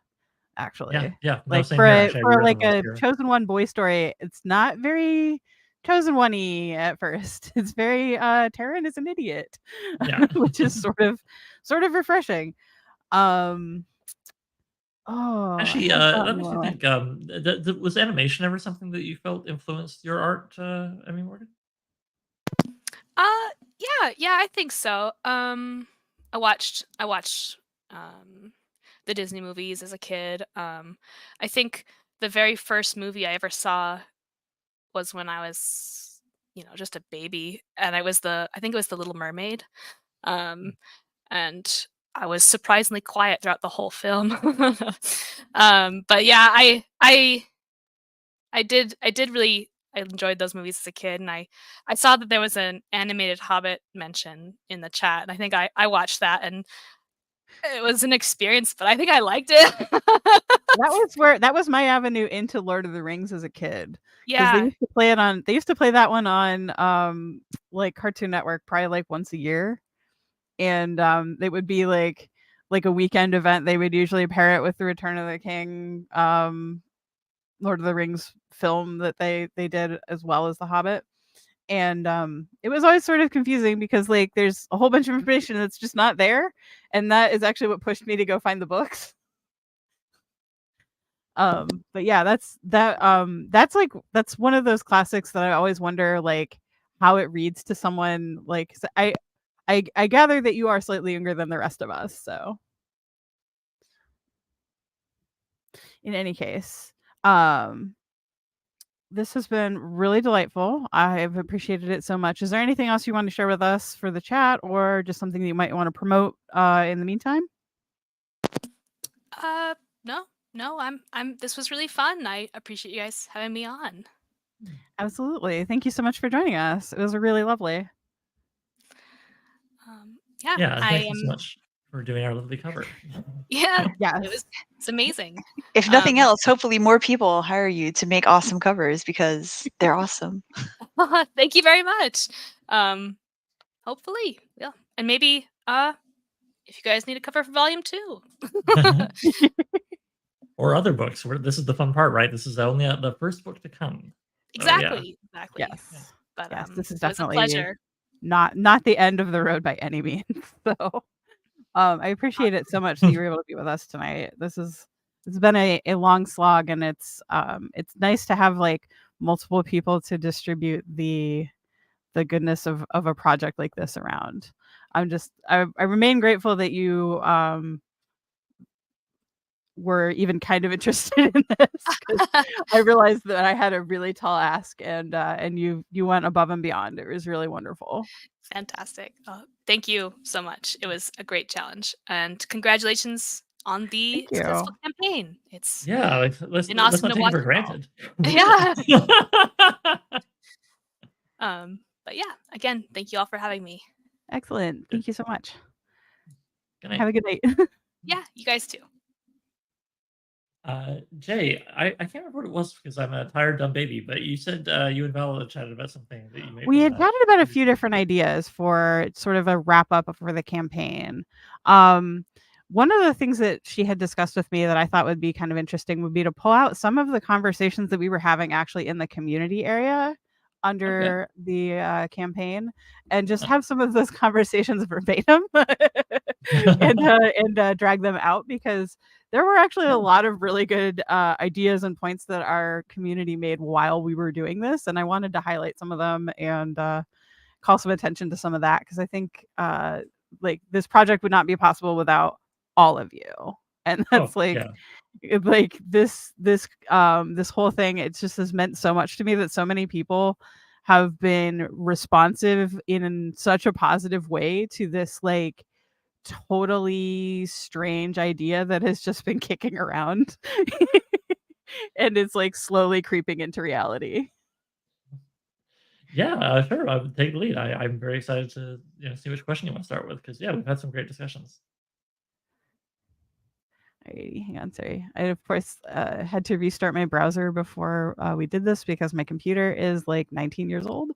Yeah, Actually, yeah, no, like same here, actually, I for reread them like last a year. chosen one boy story, it's not very chosen one-y at first. It's very Taryn is an idiot, Yeah. which is sort of refreshing. Um, oh, I Actually, had a thought in that the makes me moment. think, was animation ever something that you felt influenced your art, Morgan? Uh, yeah, I think so. I watched the Disney movies as a kid. I think the very first movie I ever saw was when I was, you know, just a baby, and I think it was The Little Mermaid. Um, and I was surprisingly quiet throughout the whole film. But yeah, I did really I enjoyed those movies as a kid, and I saw that there was an animated Hobbit mention in the chat, and I think I watched that, and it was an experience, but I think I liked it. That was my avenue into Lord of the Rings as a kid, because Yeah. they used to play that one on like Cartoon Network probably like once a year, and it would be like a weekend event. They would usually pair it with the Return of the King, Lord of the Rings film that they did as well as The Hobbit. And it was always sort of confusing because like there's a whole bunch of information that's just not there, and that is actually what pushed me to go find the books. But yeah, that's one of those classics that I always wonder like how it reads to someone like I gather that you are slightly younger than the rest of us, so in any case, um this has been really delightful. I've appreciated it so much. Is there anything else you want to share with us for the chat, or just something that you might want to promote in the meantime? No, no, this was really fun. I appreciate you guys having me on. Absolutely. Thank you so much for joining us. It was really lovely. Yeah, Yeah, and I thank you so am. much for doing our lovely cover. Yeah, Yes. it's amazing. If nothing else, hopefully more people will hire you to make awesome covers because they're awesome. Thank you very much. Hopefully, yeah, and maybe if you guys need a cover for volume 2. Or other books, where this is the fun part, right? This is only, the first book to come. So, yeah. Exactly. Yes. But Yes, this is it was a definitely pleasure. not the end of the road by any means. So I appreciate it so much that you were able to be with us tonight. It's been a long slog, and it's nice to have like multiple people to distribute the goodness of a project like this around. I remain grateful that you were even kind of interested in this, 'cause I realized that I had a really tall ask, and you went above and beyond. It was really wonderful. Fantastic. Thank you so much. It was a great challenge, and congratulations on the Thank successful you. campaign. It's Yeah, like, let's been let's awesome not to take it watch for it all. granted. Yeah. But yeah, again, thank you all for having me. Excellent. Thank you so much. Good night. Have a good night. Yeah, you guys too. Jay, I can't remember what it was because I'm a tired, dumb baby, but you said, you and Val chatted about something that you may We had wanna chatted about a few different ideas for sort of a wrap up for the campaign. Um, one of the things that she had discussed with me that I thought would be kind of interesting would be to pull out some of the conversations that we were having actually in the community area under the campaign and just have some of those conversations verbatim and drag them out, because there were actually a lot of really good ideas and points that our community made while we were doing this, and I wanted to highlight some of them and call some attention to some of that, because I think like this project would not be possible without all of you, and that's like this whole thing, it just has meant so much to me that so many people have been responsive in such a positive way to this like totally strange idea that has just been kicking around and it's like slowly creeping into reality. Yeah, sure. I would take the lead. I'm very excited to see which question you want to start with, because we've had some great discussions. Alrighty, hang on, sorry. I of course had to restart my browser before we did this because my computer is like 19 years old.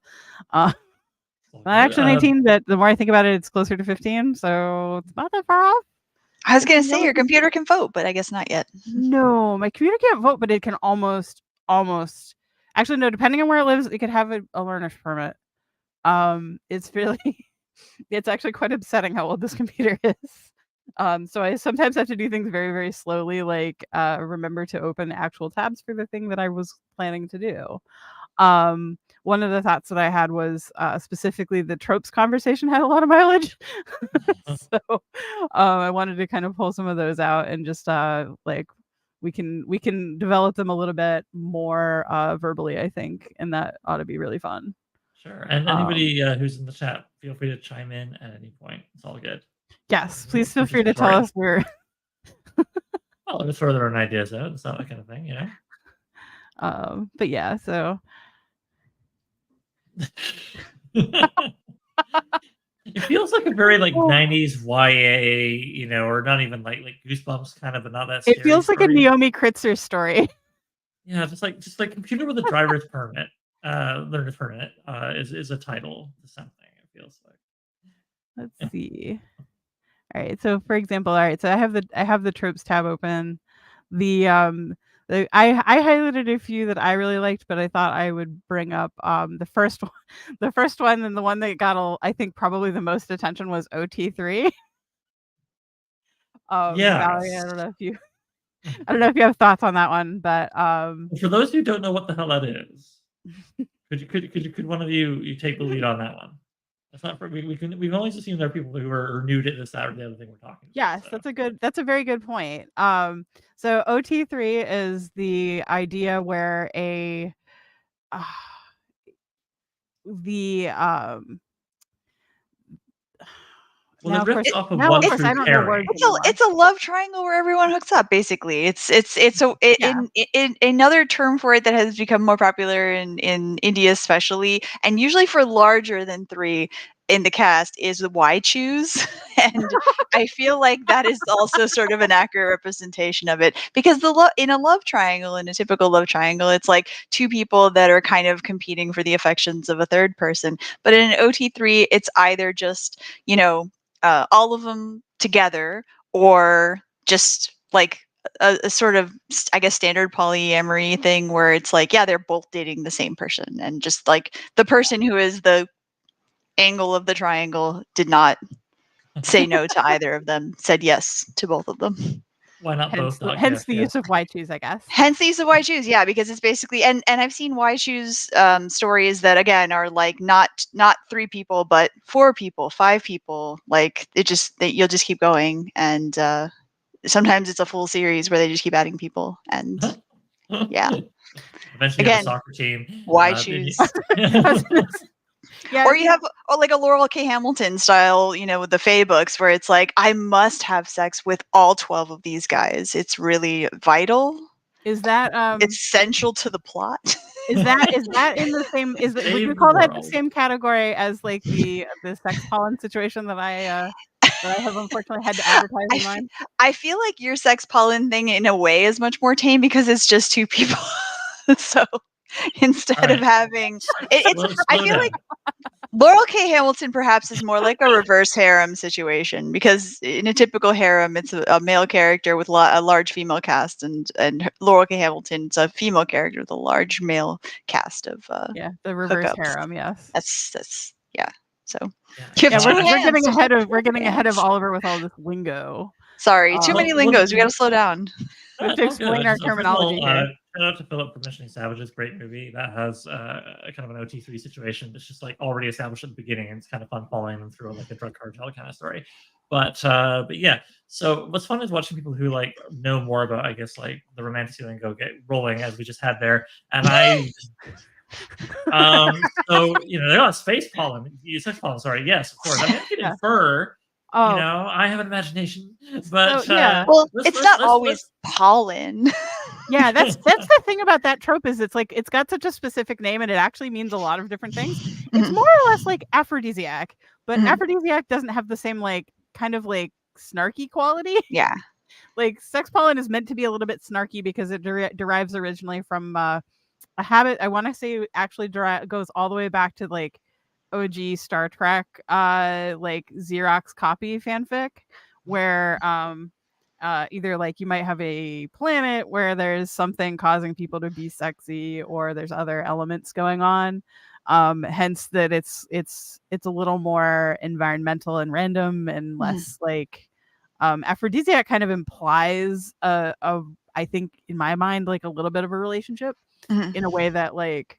Not actually 19, but the more I think about it, it's closer to 15, so it's not that far off. I was gonna say your computer can vote, but I guess not yet. No, my computer can't vote, but it can almost. Actually, no. Depending on where it lives, it could have a learner's permit. It's really, it's actually quite upsetting how old this computer is. So I sometimes have to do things very, very slowly, like remember to open actual tabs for the thing that I was planning to do. One of the thoughts that I had was specifically the tropes conversation had a lot of mileage. So I wanted to kind of pull some of those out and just like we can develop them a little bit more verbally, I think, and that ought to be really fun. Sure. And anybody who's in the chat, feel free to chime in at any point. It's all good. Yes, please feel free to tell us where. Well, just further an ideas out. It's not that kind of thing, But yeah, so. It feels like a very like 90s YA, or not even like Goosebumps kind of, but not that. It feels like a Naomi Kritzer story. Yeah, just like computer with a driver's permit, learner's permit, is a title to something. It feels like. Let's see. All right. So for example, so I have the tropes tab open. I highlighted a few that I really liked, but I thought I would bring up the first one, and the one that got I think probably the most attention was OT3. Valerie, I don't know if you have thoughts on that one, but for those who don't know what the hell that is, could one of you take the lead on that one? That's not for we've only just seen there are people who are new to this, that, or the other thing we're talking about. Yes, so. That's a very good point. So OT3 is the idea where well, it rips off of one true pairing. It's a love triangle where everyone hooks up. Basically, it's another term for it that has become more popular in India, especially, and usually for larger than 3 in the cast is the why choose, and I feel like that is also sort of an accurate representation of it, because in a love triangle, in a typical love triangle, it's like 2 people that are kind of competing for the affections of a third person. But in an OT3, it's either just all of them together, or just like a sort of, I guess, standard polyamory thing where it's like, they're both dating the same person, and just like the person who is the angle of the triangle did not say no to either of them, said yes to both of them. Why not both? Hence the use of why choose, I guess. Hence the use of why choose, because it's basically, and I've seen why choose stories that again are like not 3 people, but 4 people, 5 people. Like you'll just keep going, and sometimes it's a full series where they just keep adding people, and Eventually, again, have a soccer team. Why choose? Or you have like a Laurel K. Hamilton style, with the Fae books, where it's like, I must have sex with all 12 of these guys. It's really vital. Is that it's essential to the plot? Is that in the same? Would you call that the same category as like the sex pollen situation that I have unfortunately had to advertise in mine? I feel like your sex pollen thing, in a way, is much more tame because it's just 2 people. So instead of having I feel like Laurel K. Hamilton perhaps is more like a reverse harem situation, because in a typical harem, it's a male character with a large female cast, and Laurel K. Hamilton's a female character with a large male cast of the reverse hookups. harem. Yes, that's yeah. So Yeah, you have two we're hands. getting There's ahead no of advantage. Oliver with all this lingo. Sorry, too many lingos. We got to slow down. We have it's to all good. explain our First of all, terminology here. shout out to Philip for mentioning Savages, great movie that has a kind of an OT3 situation that's just like already established at the beginning, and it's kind of fun following them through like a drug cartel kind of story. But yeah, so what's fun is watching people who like know more about, I guess, like the romantic lingo get rolling as we just had there, and I. So they're not space pollen, sex pollen. Sorry, yes, of course. I mean, I can infer. Oh, I have an imagination, but So, yeah. Well, let's- it's let's- not let's- always pollen. yeah, that's the thing about that trope, is it's like it's got such a specific name and it actually means a lot of different things. It's Mhm. more or less like aphrodisiac, but Mhm. aphrodisiac doesn't have the same like kind of like snarky quality. Yeah. Like sex pollen is meant to be a little bit snarky because it derives originally from a habit. I want to say actually goes all the way back to like OG Star Trek, like Xerox copy fanfic, where either like you might have a planet where there's something causing people to be sexy, or there's other elements going on. Hence that it's a little more environmental and random and less like aphrodisiac kind of implies I think in my mind like a little bit of a relationship in a way that like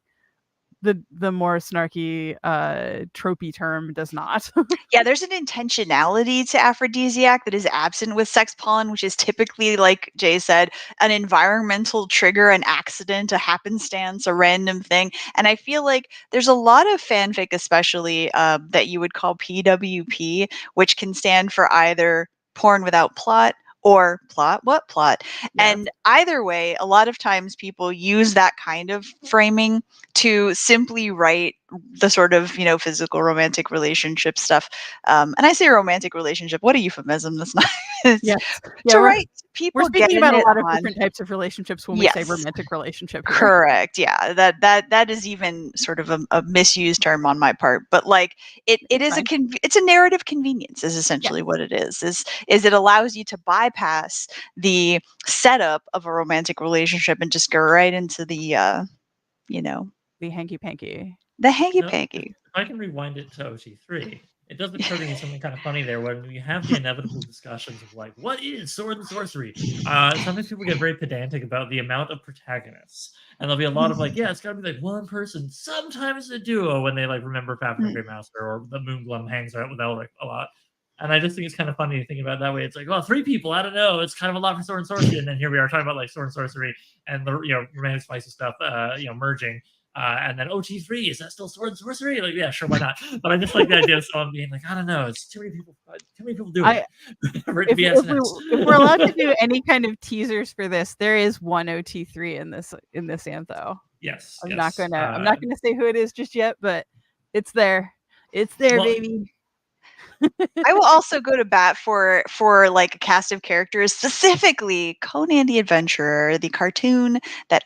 the more snarky tropey term does not. Yeah, there's an intentionality to aphrodisiac that is absent with sex pollen, which is typically, like Jay said, an environmental trigger, an accident, a happenstance, a random thing. And I feel like there's a lot of fanfic, especially that you would call PWP, which can stand for either porn without plot or plot. What plot? Yeah. And either way, a lot of times people use that kind of framing to simply write the sort of physical romantic relationship stuff. And I say romantic relationship, what a euphemism. That's not Yes. to we're- write people We're speaking getting about a it lot of on. different types of relationships when we say Yes. romantic relationship here. Correct. Yeah, that is even sort of a misused term on my part, but like it is fine. it's a narrative convenience is essentially what it is it allows you to bypass the setup of a romantic relationship and just go right into the The hanky panky. the hanky No, panky. if I can rewind it to OT3, it does occur to me something kind of funny there when we have the inevitable discussions of like, what is sword and sorcery? Sometimes people get very pedantic about the amount of protagonists, and there'll be a lot of like, yeah, it's got to be like one person, sometimes a duo, when they like remember Fafnir and Greymaster, or the Moonglum hangs out with Elric a lot. And I just think it's kind of funny to think about it that way. It's like, well, 3 people, I don't know. It's kind of a lot for sword and sorcery, and then here we are talking about like sword and sorcery and the romantic spicy stuff, merging. And then OT3, is that still sword and sorcery? Like, yeah, sure, why not? But I just like the idea of someone being like, I don't know, it's too many people doing it. For it to be If SNS. we're allowed to do any kind of teasers for this, there is one OT3 in this antho. Yes. I'm yes. not gonna say who it is just yet, but it's there. It's there, Well, baby. I will also go to bat for like a cast of characters, specifically Conan the Adventurer, the cartoon that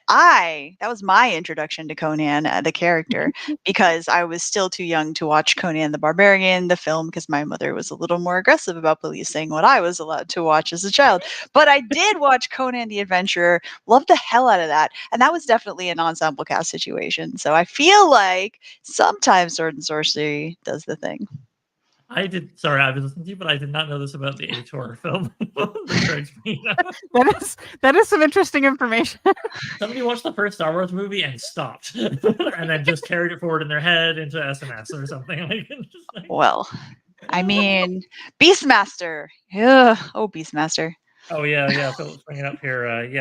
was my introduction to Conan, the character, because I was still too young to watch Conan the Barbarian, the film, because my mother was a little more aggressive about policing what I was allowed to watch as a child. But I did watch Conan the Adventurer, loved the hell out of that, and that was definitely an ensemble cast situation. So I feel like sometimes sword and sorcery does the thing. I was listening to you, but I did not know this about the Ator film. That is some interesting information. Somebody watched the first Star Wars movie and stopped, and then just carried it forward in their head into SMS or something. Well, I mean, Beastmaster. Yeah. Oh, Beastmaster. Oh yeah. Philip's bringing it up here. You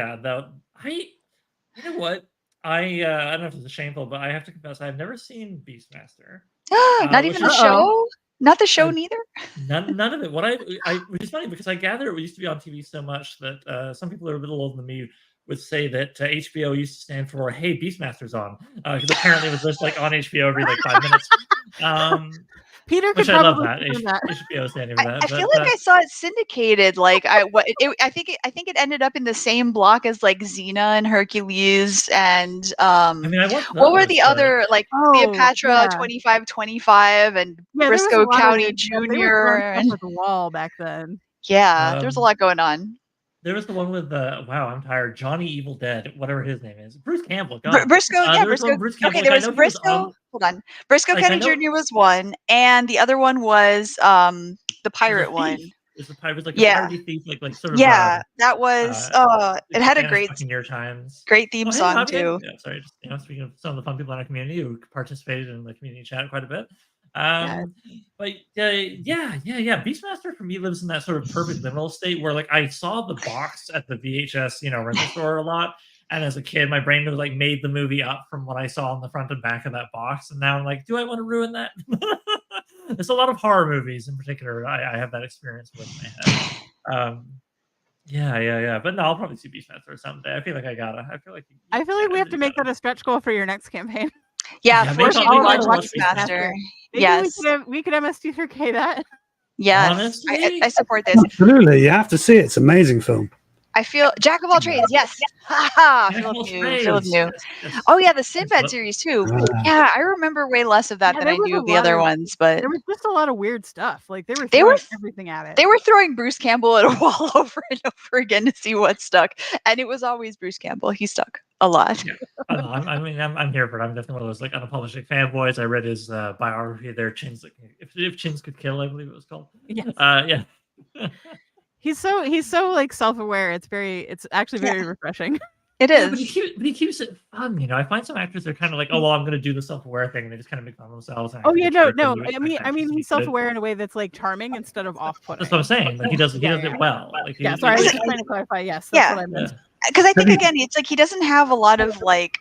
know what? I don't know if it's shameful, but I have to confess I've never seen Beastmaster. Not even the show? Not the show neither? None of it. Which is funny because I gather it used to be on TV so much that some people who are a little older than me would say that HBO used to stand for "Hey, Beastmaster's on," because apparently it was just like on HBO every like 5 minutes. Peter could Which I love probably that. confirm that. HBO standing for that. I feel like I saw it syndicated. Like I think it ended up in the same block as like Xena and Hercules and I mean, I watched what were those, the but- other like Oh, Cleopatra yeah. 2525 and Yeah, there was a Briscoe lot of County weird stuff. They were Jr. throwing and stuff at the wall back then. yeah, there was a lot going on. There was the one with wow, I'm tired. Johnny Evil Dead, whatever his name is. Bruce Campbell. God. Briscoe, yeah, there was Briscoe. one Bruce Campbell, Okay, there which I was know he was Briscoe. on- Hold on, Briscoe Like, I County know- Jr. was one, and the other one was the pirate one. It was like a Yeah. piratey thief, like sort of Yeah, that was. It had a Spanish great Buccaneer Times. theme Oh, hey, song Javi, too. yeah, sorry, just speaking of some of the fun people in our community who participated in the community chat quite a bit. But yeah. Beastmaster for me lives in that sort of perfect liminal state where like I saw the box at the VHS, rental store a lot. And as a kid, my brain was like made the movie up from what I saw on the front and back of that box. And now I'm like, do I want to ruin that? There's a lot of horror movies in particular. I have that experience with in my head. Yeah. But no, I'll probably see Beastmaster someday. I feel like I gotta. I feel like we have to make that a stretch goal for your next campaign. Yeah, Yeah, force maybe me to I'll watch watch Beastmaster. Maybe Yes, we could MST3K that. yes, Honestly? I support this. Absolutely, you have to see it. It's an amazing film. I feel Jack of all trades. Yes, haha. Philip knew. Oh yeah, the Sinbad series too. Yeah, I remember way less of that than I do of the other ones, but there was just a lot of weird stuff. Like they were everything at it. They were throwing Bruce Campbell at a wall over and over again to see what stuck, and it was always Bruce Campbell. He stuck a lot. Yeah. I'm here for it. I'm definitely one of those like unapologetic fanboys. I read his biography there, Chins. If Chins Could Kill, I believe it was called. Yeah. He's so like self-aware. It's actually very refreshing. It Yeah, is. but he keeps it fun. I find some actors they're kind of like, oh well, I'm going to do the self-aware thing, and they just kind of make fun of themselves. And Oh yeah, no. I mean, he's self-aware in a way that's like charming instead of off-putting. That's what I'm saying. Like he does it well. Like sorry, I was just trying to clarify. Yes, that's what I meant. Because I think again, it's like he doesn't have a lot of like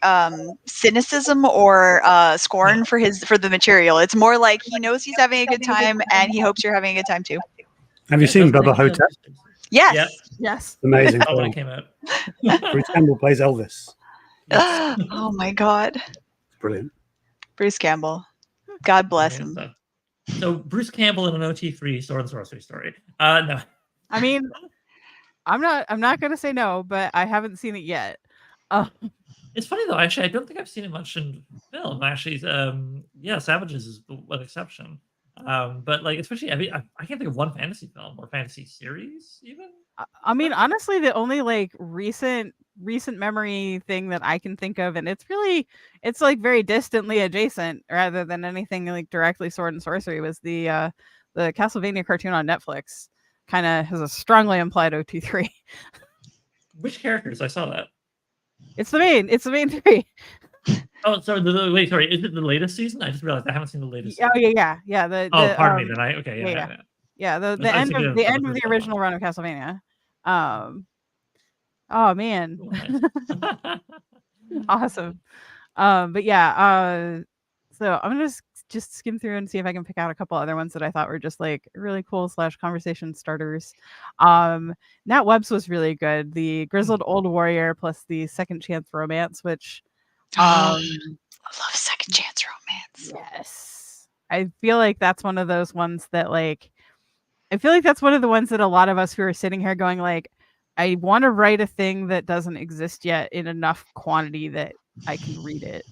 cynicism or scorn for the material. It's more like he knows he's having a good time, and he hopes you're having a good time too. Have you seen Bubba Hotep? Yes. Yes. Amazing. Oh, when it came out. Bruce Campbell plays Elvis. Oh my God. Brilliant. Bruce Campbell. God bless him. So Bruce Campbell in an OT3 sword and sorcery story. No. I mean, I'm not gonna say no, but I haven't seen it yet. It's funny though. Actually, I don't think I've seen it much in film. Actually, Savages is one exception. But like, especially, I mean, I can't think of one fantasy film or fantasy series even. I mean, honestly, the only like recent memory thing that I can think of, and it's like very distantly adjacent rather than anything like directly sword and sorcery, was the Castlevania cartoon on Netflix. Kind of has a strongly implied OT3. Which characters? I saw that. It's the main three. Oh, sorry. Wait, sorry. Is it the latest season? I just realized I haven't seen the latest. Oh yeah. Pardon me. Then The end of the original run of Castlevania. Oh man, awesome. But yeah. So I'm gonna just skim through and see if I can pick out a couple other ones that I thought were just like really cool / conversation starters. Nat Webb's was really good. The Grizzled Old Warrior plus the Second Chance Romance, which I love Second Chance Romance. Yes. I feel like that's one of those ones that like that's one of the ones that a lot of us who are sitting here going like, I want to write a thing that doesn't exist yet in enough quantity that I can read it.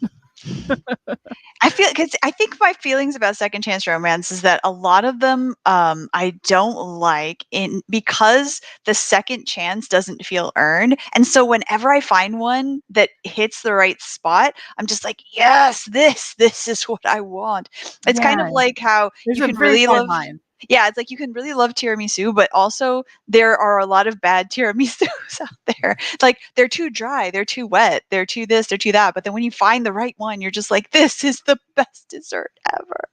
I think my feelings about Second Chance Romance is that a lot of them I don't like because the second chance doesn't feel earned. And so whenever I find one that hits the right spot, I'm just like, yes, this is what I want. It's kind of like how you can really love Yeah, it's like you can really love tiramisu, but also there are a lot of bad tiramisus out there. Like they're too dry, they're too wet, they're too this, they're too that. But then when you find the right one, you're just like, this is the best dessert ever.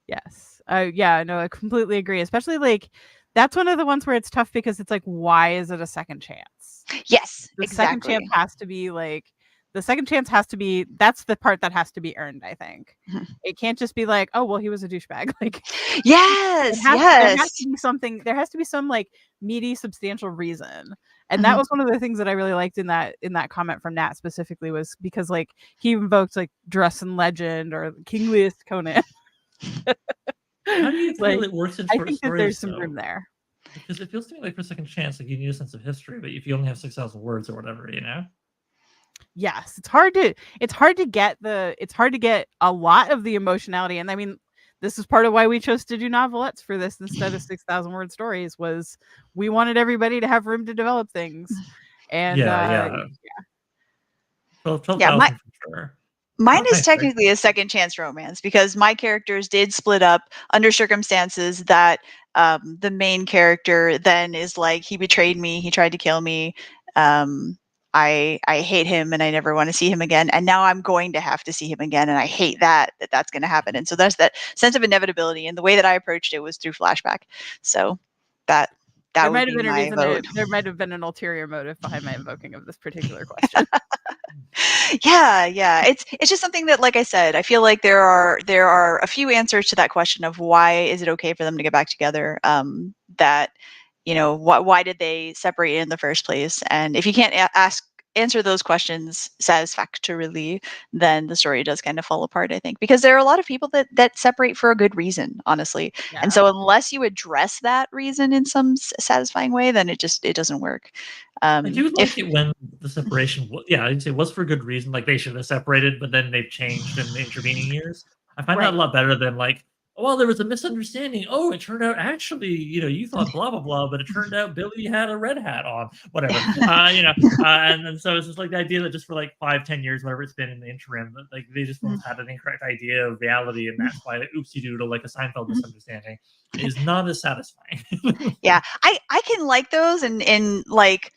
Yes. No, I completely agree. Especially like that's one of the ones where it's tough because it's like, why is it a second chance? Yes, the exactly. Second chance has to be like the second chance has to be, that's the part that has to be earned, I think. It can't just be like, oh, well, he was a douchebag. Like, yes. There has to be something, there has to be some like meaty, substantial reason. And that was one of the things that I really liked in that comment from Nat specifically, was because like he invoked like Dresden Legend or King Lear's Conan. How do you feel Like, it works in I short think that there's stories, some though? room there. Because it feels to me like for Second Chance, like you need a sense of history, but if you only have 6,000 words or whatever, you know? Yes, it's hard to get a lot of the emotionality. And I mean, this is part of why we chose to do novelettes for this instead of 6,000 word stories, was we wanted everybody to have room to develop things. And Yeah. 12,000 Yeah, for sure. mine is Nice, right? technically a second chance romance because my characters did split up under circumstances that the main character then is like, he betrayed me, he tried to kill me, I hate him and I never want to see him again, and now I'm going to have to see him again, and I hate that's going to happen. And so there's that sense of inevitability, and the way that I approached it was through flashback. So that there would might be have been my vote. there might have been an ulterior motive behind my invoking of this particular question. Yeah, it's just something that, like I said, I feel like there are a few answers to that question of why is it okay for them to get back together, that, you know, why did they separate in the first place? And if you can't answer those questions satisfactorily, then the story does kind of fall apart, I think, because there are a lot of people that separate for a good reason, honestly. Yeah. And so unless you address that reason in some satisfying way, then it doesn't work. I do like it when the separation, I'd say was for good reason. Like they should have separated, but then they've changed in the intervening years. I find that a lot better than like, oh, well, there was a misunderstanding. Oh, it turned out actually, you know, you thought blah blah blah, but it turned out Billy had a red hat on, whatever. And so it's just like the idea that just for like 5-10 years, whatever it's been in the interim, that like they just both had an incorrect idea of reality, and that's why the oopsie doodle, like a Seinfeld misunderstanding, is not as satisfying. Yeah, I can like those, and like,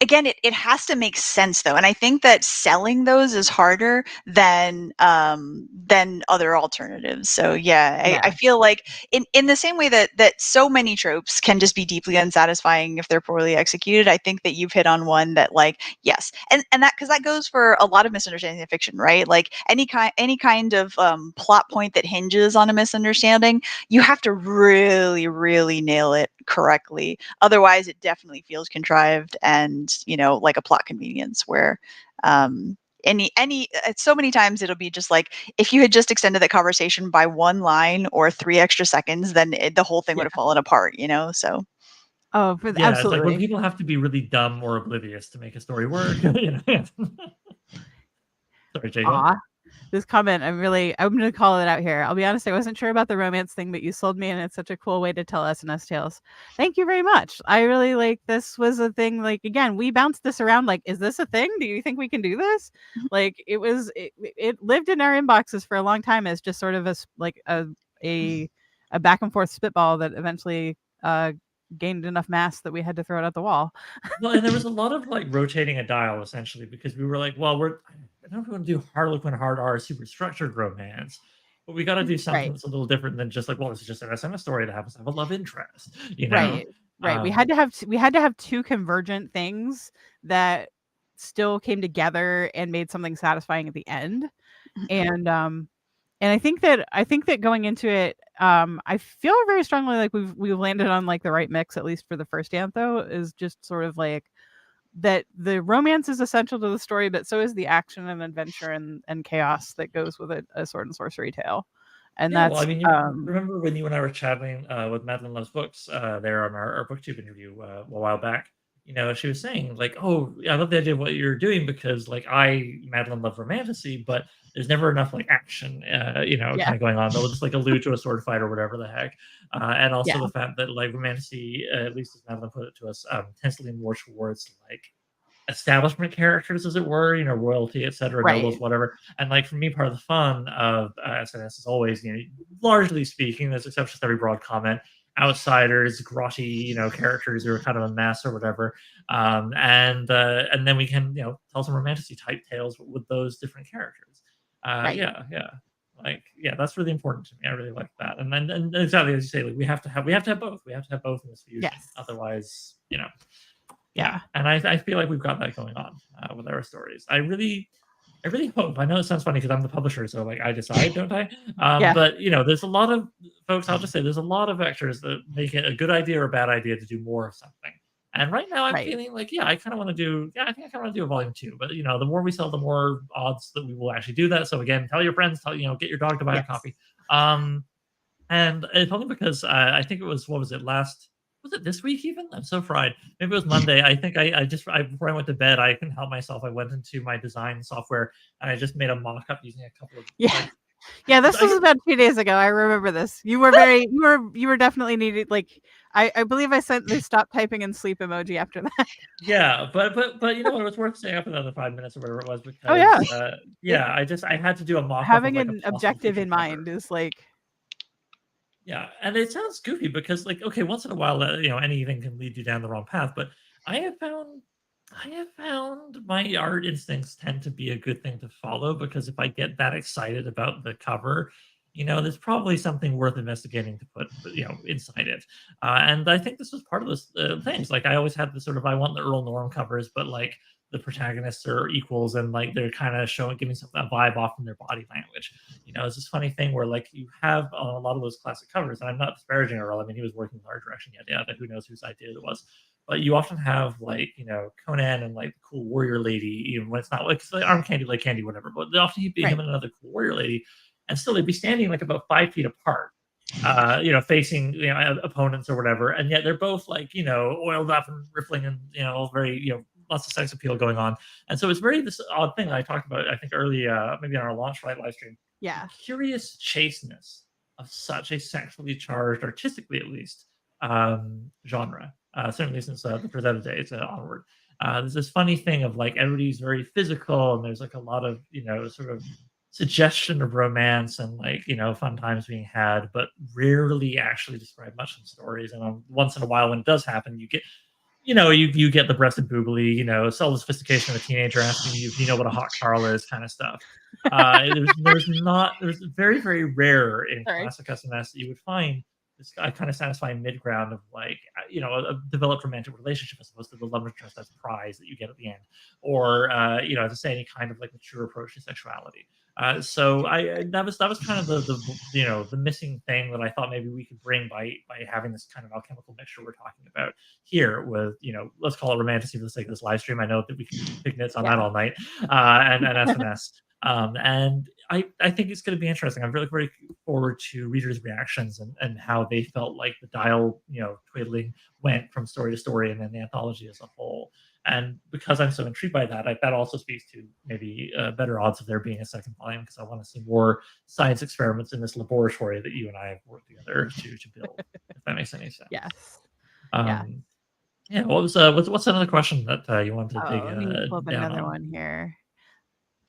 again, it has to make sense though, and I think that selling those is harder than other alternatives. So yeah, I feel like in the same way that so many tropes can just be deeply unsatisfying if they're poorly executed, I think that you've hit on one that, like, yes, and that, because that goes for a lot of misunderstandings in fiction, right? Like any kind of plot point that hinges on a misunderstanding, you have to really, really nail it correctly. Otherwise, it definitely feels contrived and, you know, like a plot convenience where so many times it'll be just like, if you had just extended that conversation by 1 line or 3 extra seconds, then the whole thing would have fallen apart, you know? So absolutely. It's like when people have to be really dumb or oblivious to make a story work. You know? Sorry, Jacob. This comment, I'm going to call it out here. I'll be honest, I wasn't sure about the romance thing, but you sold me, and it's such a cool way to tell SNS tales. Thank you very much. I really like, this was a thing. Like, again, we bounced this around. Like, is this a thing? Do you think we can do this? Like, it lived in our inboxes for a long time as just sort of a back and forth spitball that eventually gained enough mass that we had to throw it at the wall. Well, and there was a lot of like rotating a dial essentially, because we were like, well, I don't want to do Harlequin hard R super structured romance, but we got to do something that's a little different than just like, well, this is just an SMS story that happens to have a love interest, you know? Right. We had to have two convergent things that still came together and made something satisfying at the end. And I think that going into it, I feel very strongly like we've landed on like the right mix, at least for the first Antho, is just sort of like that the romance is essential to the story, but so is the action and adventure and chaos that goes with a sword and sorcery tale. And that's, well, I mean, remember when you and I were chatting with Madeline Loves Books there on our BookTube interview a while back? You know, she was saying like, "Oh, I love the idea of what you're doing because like Madeline, love romantasy, but there's never enough like action, kind of going on. They'll just like allude to a sword fight or whatever the heck, and also the fact that like romantasy, at least as Madeline put it to us, tends to lean more towards like establishment characters, as it were, you know, royalty, etc., nobles, whatever. And like for me, part of the fun of SNS is always, you know, largely speaking, there's exceptions to every broad comment, outsiders, grotty, you know, characters who are kind of a mess or whatever, and then we can, you know, tell some romantasy type tales with those different characters. That's really important to me. I really like that, and exactly as you say, like we have to have both. We have to have both in this fusion. Otherwise, you know. And I feel like we've got that going on with our stories. I really hope. I know it sounds funny because I'm the publisher, so like I decide, don't I? But you know, there's a lot of folks. I'll just say there's a lot of vectors that make it a good idea or a bad idea to do more of something. And right now I'm Right. feeling like, yeah, I kind of want to do, yeah, I think I kind of want to do a volume 2. But the more we sell, the more odds that we will actually do that. So again, tell your friends, get your dog to buy a Yes. copy. And it's only because I think it was, what was it, was it this week even? I'm so fried. Maybe it was Monday. I think before I went to bed, I couldn't help myself. I went into my design software and I just made a mock-up using a couple of Yeah. Yeah, this was about 2 days ago. I remember this. You were you were definitely needed. Like, I believe I sent the stop typing and sleep emoji after that. Yeah, but you know what? It was worth staying up another 5 minutes or whatever it was because Oh, yeah. I had to do a mock-up Having of, like, an a possible objective future in cover. mind is like, Yeah, and it sounds goofy because, like, okay, once in a while, anything can lead you down the wrong path. But I have found, my art instincts tend to be a good thing to follow because if I get that excited about the cover, there's probably something worth investigating to put, inside it. And I think this was part of those things. Like, I always had this sort of, I want the Earl Norm covers, but like the protagonists are equals and like they're kind of giving some a vibe off from their body language. It's this funny thing where like you have on a lot of those classic covers, and I'm not disparaging Earl. I mean, he was working in the art direction, yeah, who knows whose idea it was. But you often have like, Conan and like the cool warrior lady, even when it's not like, it's like arm candy, leg candy, whatever. But they often be him and another cool warrior lady, and still they'd be standing like about 5 feet apart, facing opponents or whatever, and yet they're both like oiled up and rippling and very lots of sex appeal going on. And so it's very this odd thing that I talked about, I think early, maybe on our launch live stream. yeah, The curious chasteness of such a sexually charged, artistically at least, genre. Certainly since the Presenta days onward. There's this funny thing of like everybody's very physical, and there's like a lot of sort of suggestion of romance and like fun times being had, but rarely actually describe much in stories. And once in a while, when it does happen, you get you get the breasted boobly, all the sophistication of a teenager asking you if you know what a hot Carl is, kind of stuff. There's very, very rare in classic SMS that you would find this kind of satisfying mid ground of like, a developed romantic relationship as opposed to the love interest as prize that you get at the end, or to say any kind of like mature approach to sexuality. So that was kind of the missing thing that I thought maybe we could bring by having this kind of alchemical mixture we're talking about here with let's call it romanticy for the sake of this live stream. I know that we can pick nits on that all night, and SNS. And I think it's going to be interesting. I'm really looking forward to readers' reactions and how they felt like the dial twiddling went from story to story and then the anthology as a whole. And because I'm so intrigued by that, that also speaks to maybe better odds of there being a second volume, because I want to see more science experiments in this laboratory that you and I have worked together to build, if that makes any sense. Yes. Yeah. What's another question that you wanted to dig let me pull up down another on? one here.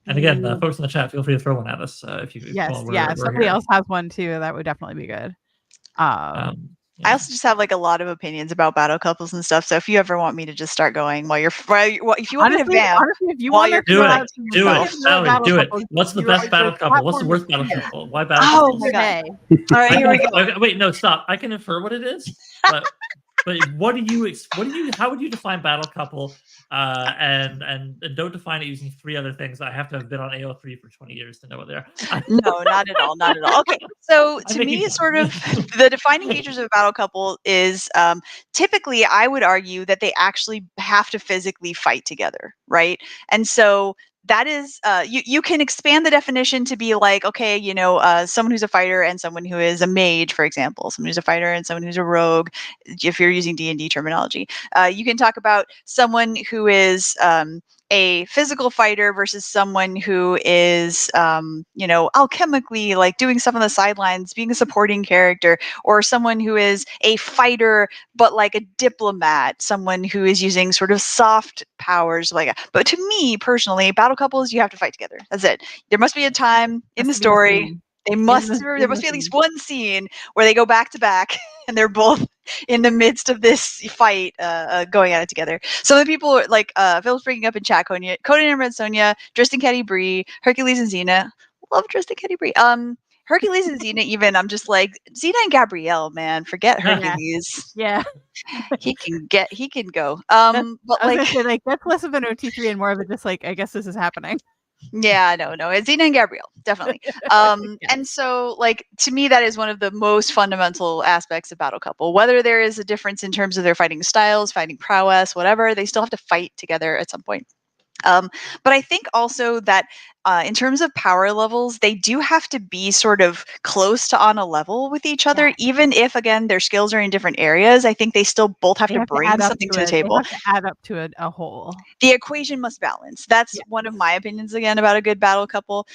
And again, folks in the chat, feel free to throw one at us if you. Yes, if somebody else has one too, that would definitely be good. I also just have like a lot of opinions about battle couples and stuff. So if you ever want me to just start going if you want me to vamp, honestly, if you while want you're do it, Valerie, do it. What's the best battle couple? What's the worst battle couple? Why battle Oh couples? my god! All right, here we go. Okay, wait, no, stop. I can infer what it is, but what do you? How would you define battle couple? And don't define it using 3 other things. I have to have been on AO3 for 20 years to know what they are. No, not at all. Not at all. Okay, so to me, sort of the defining features of a battle couple is typically, I would argue that they actually have to physically fight together, right? And so that is you can expand the definition to be like, okay, someone who's a fighter and someone who is a mage, for example, someone who's a fighter and someone who's a rogue, if you're using D&D terminology. You can talk about someone who is a physical fighter versus someone who is alchemically like doing stuff on the sidelines, being a supporting character, or someone who is a fighter but like a diplomat, someone who is using sort of soft powers but to me personally, battle couples, you have to fight together. That's it. There must be a time in the story. There must be at least one scene where they go back to back and they're both in the midst of this fight, going at it together. Some of the people are like Phil's bringing up in chat, Conan and Red Sonja, Tristan Ketty Bree, Hercules and Xena. Love Tristan Ketty Bree. Hercules and Xena, even I'm just like Xena and Gabrielle, man. Forget Hercules. Yeah. he can go. But like that's less of an OT3 and more of a just like, I guess this is happening. Yeah, no, it's Xena and Gabrielle, definitely. And so, like, to me, that is one of the most fundamental aspects of Battle Couple. Whether there is a difference in terms of their fighting styles, fighting prowess, whatever, they still have to fight together at some point. But I think also that in terms of power levels, they do have to be sort of close to on a level with each other, even if, again, their skills are in different areas. I think they still both have to bring something to the table. They have to add up to a whole. The equation must balance. That's one of my opinions, again, about a good battle couple.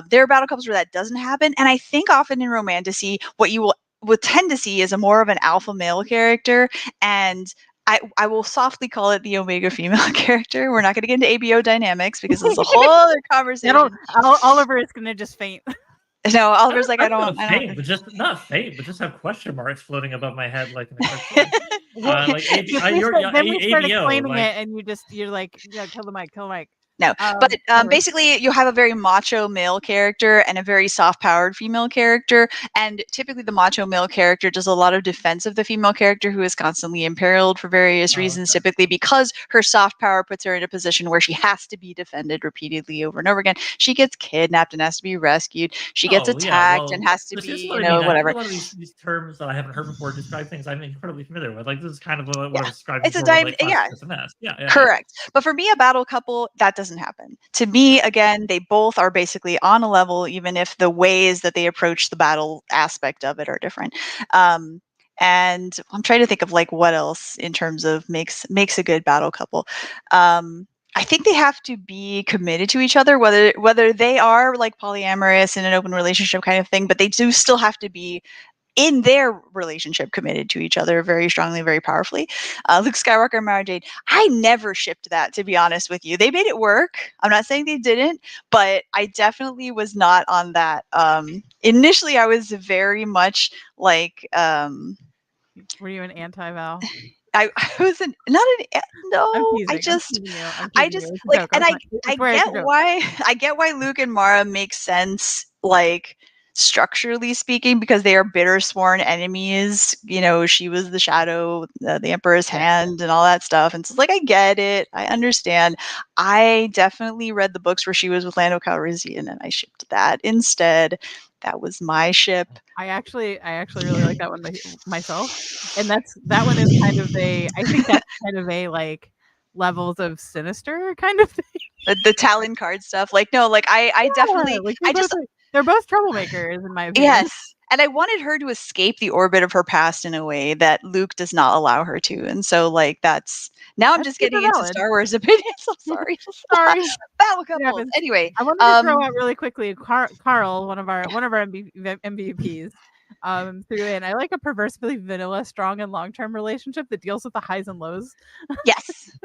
There are battle couples where that doesn't happen. And I think often in romantasy, what you will tend to see is a more of an alpha male character, and I will softly call it the omega female character. We're not going to get into ABO dynamics because it's a whole other conversation. Oliver is going to just faint. No, Oliver's like, I don't faint, but just not faint, but just have question marks floating above my head like in the cartoon. Like then we start ABO, explaining like, it, and you're like, yeah, kill the mic. No, but basically you have a very macho male character and a very soft-powered female character, and typically the macho male character does a lot of defense of the female character who is constantly imperiled for various reasons, typically because her soft power puts her in a position where she has to be defended repeatedly over and over again. She gets kidnapped and has to be rescued. She gets attacked and has to be, whatever. A lot of these terms that I haven't heard before describe things I'm incredibly familiar with. Like, this is kind of what I was describing. It's a correct. But for me, a battle couple, that doesn't happen. To me, again, they both are basically on a level, even if the ways that they approach the battle aspect of it are different. And I'm trying to think of like what else in terms of makes a good battle couple. I think they have to be committed to each other, whether they are like polyamorous in an open relationship kind of thing, but they do still have to be in their relationship committed to each other very strongly, very powerfully. Luke Skywalker and Mara Jade, I never shipped that, to be honest with you. They made it work. I'm not saying they didn't, but I definitely was not on that. Initially, I was very much like... Were you an anti-Val? I wasn't, not an, no, I just like, and I get why Luke and Mara make sense, like, structurally speaking, because they are bitter sworn enemies. She was the shadow, the Emperor's hand, and all that stuff. And so, like, I get it. I understand. I definitely read the books where she was with Lando Calrissian, and I shipped that instead. That was my ship. I actually really like that one myself, and that one is kind of I think that's kind of a like levels of sinister kind of thing. The Talon card stuff, like, no, like I definitely like they're both troublemakers in my opinion. Yes, and I wanted her to escape the orbit of her past in a way that Luke does not allow her to, and so like I'm just getting into Star Wars opinions. I'm sorry. Battle couples. Anyway, I wanted to throw out really quickly Carl, one of our MVPs. Threw in, I like a perversely vanilla, strong and long-term relationship that deals with the highs and lows.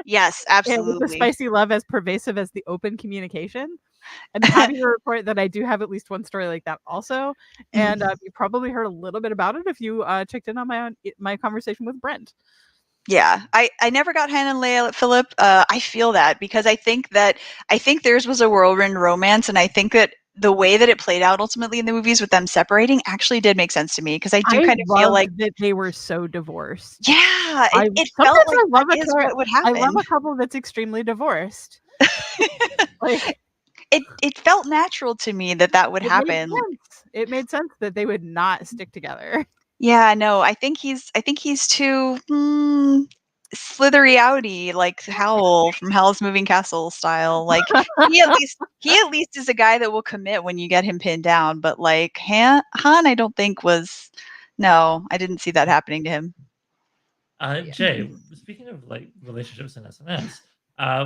Yes, absolutely. And with the spicy love as pervasive as the open communication. And happy to report that I do have at least one story like that also. And you probably heard a little bit about it if you checked in on my conversation with Brent. Yeah, I never got Han and Leia, Philip. I feel that because I think theirs was a whirlwind romance, and I think that the way that it played out ultimately in the movies with them separating actually did make sense to me, because I do kind of feel like that they were so divorced. Yeah, it felt like that is what would happen. I love a couple that's extremely divorced. Like, it felt natural to me that would happen. It made sense that they would not stick together. Yeah, no, I think he's too slithery outy, like Howl from Howl's Moving Castle style. Like he at least is a guy that will commit when you get him pinned down. But like Han, I don't think was. No, I didn't see that happening to him. Jay, speaking of like relationships in SNS,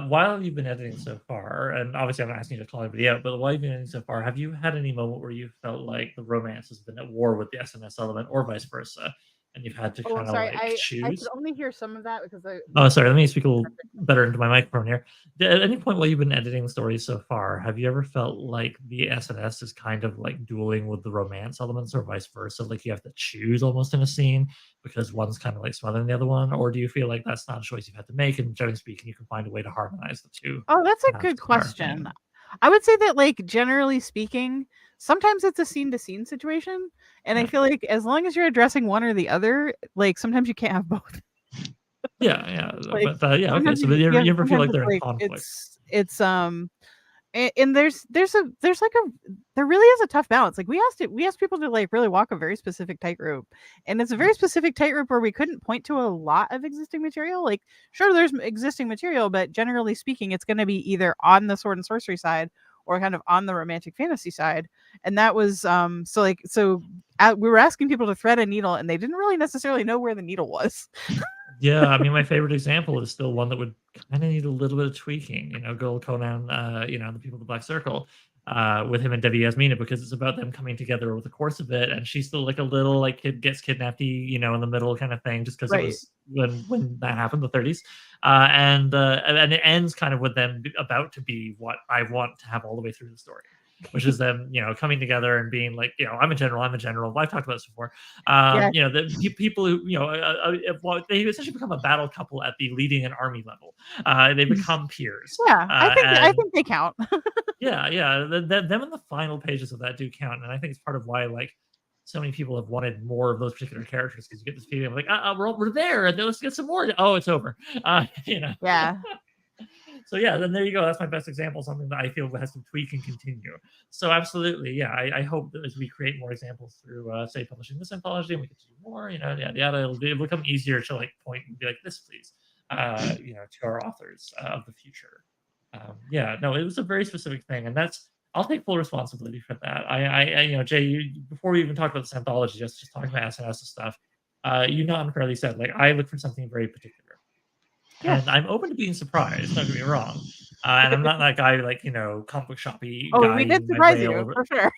while you've been editing so far, and obviously I'm not asking you to call anybody out, but while you've been editing so far, have you had any moment where you felt like the romance has been at war with the SNS element, or vice versa, and you've had to kind of choose? I could only hear some of that because sorry, let me speak a little better into my microphone here. At any point while you've been editing stories so far, have you ever felt like the SNS is kind of like dueling with the romance elements, or vice versa? Like you have to choose almost in a scene because one's kind of like smothering the other one, or do you feel like that's not a choice you've had to make, and generally speaking, you can find a way to harmonize the two? Oh, that's a good question. I would say that, like, generally speaking, sometimes it's a scene-to-scene situation, and I feel like as long as you're addressing one or the other, like, sometimes you can't have both. Yeah. Like, but okay. So you ever feel like they're in conflict? It's and there really is a tough balance. Like we asked people to like really walk a very specific tightrope, and it's a very specific tightrope where we couldn't point to a lot of existing material. Like sure, there's existing material, but generally speaking, it's going to be either on the sword and sorcery side or kind of on the romantic fantasy side. And that was we were asking people to thread a needle, and they didn't really necessarily know where the needle was. Yeah, I mean, my favorite example is still one that would kind of need a little bit of tweaking. Gul Conan, the people of the Black Circle, with him and Debbie Yasmina, because it's about them coming together over the course of it, and she's still like a little like kid gets kidnapped, in the middle kind of thing, just because it was when that happened, the 30s, and it ends kind of with them about to be what I want to have all the way through the story. Which is them, coming together and being like, I'm a general. I've talked about this before. The people who, they essentially become a battle couple at the leading an army level. They become peers. Yeah, I think they count. yeah. Them in the final pages of that do count, and I think it's part of why like so many people have wanted more of those particular characters, because you get this feeling of like, we're there, and let's get some more. Oh, it's over. Yeah. So yeah, then there you go. That's my best example, something that I feel has to tweak and continue. So absolutely, yeah. I hope that as we create more examples through, say, publishing this anthology, and we can do more, it'll become easier to like point and be like, this, please, to our authors of the future. It was a very specific thing, and I'll take full responsibility for that. Jay, before we even talk about this anthology, just talking about SNS stuff, unfairly said, like, I look for something very particular. Yeah. And I'm open to being surprised, don't get me wrong. And I'm not that guy, like, comic book shoppy guy. Oh, we did surprise you, for sure.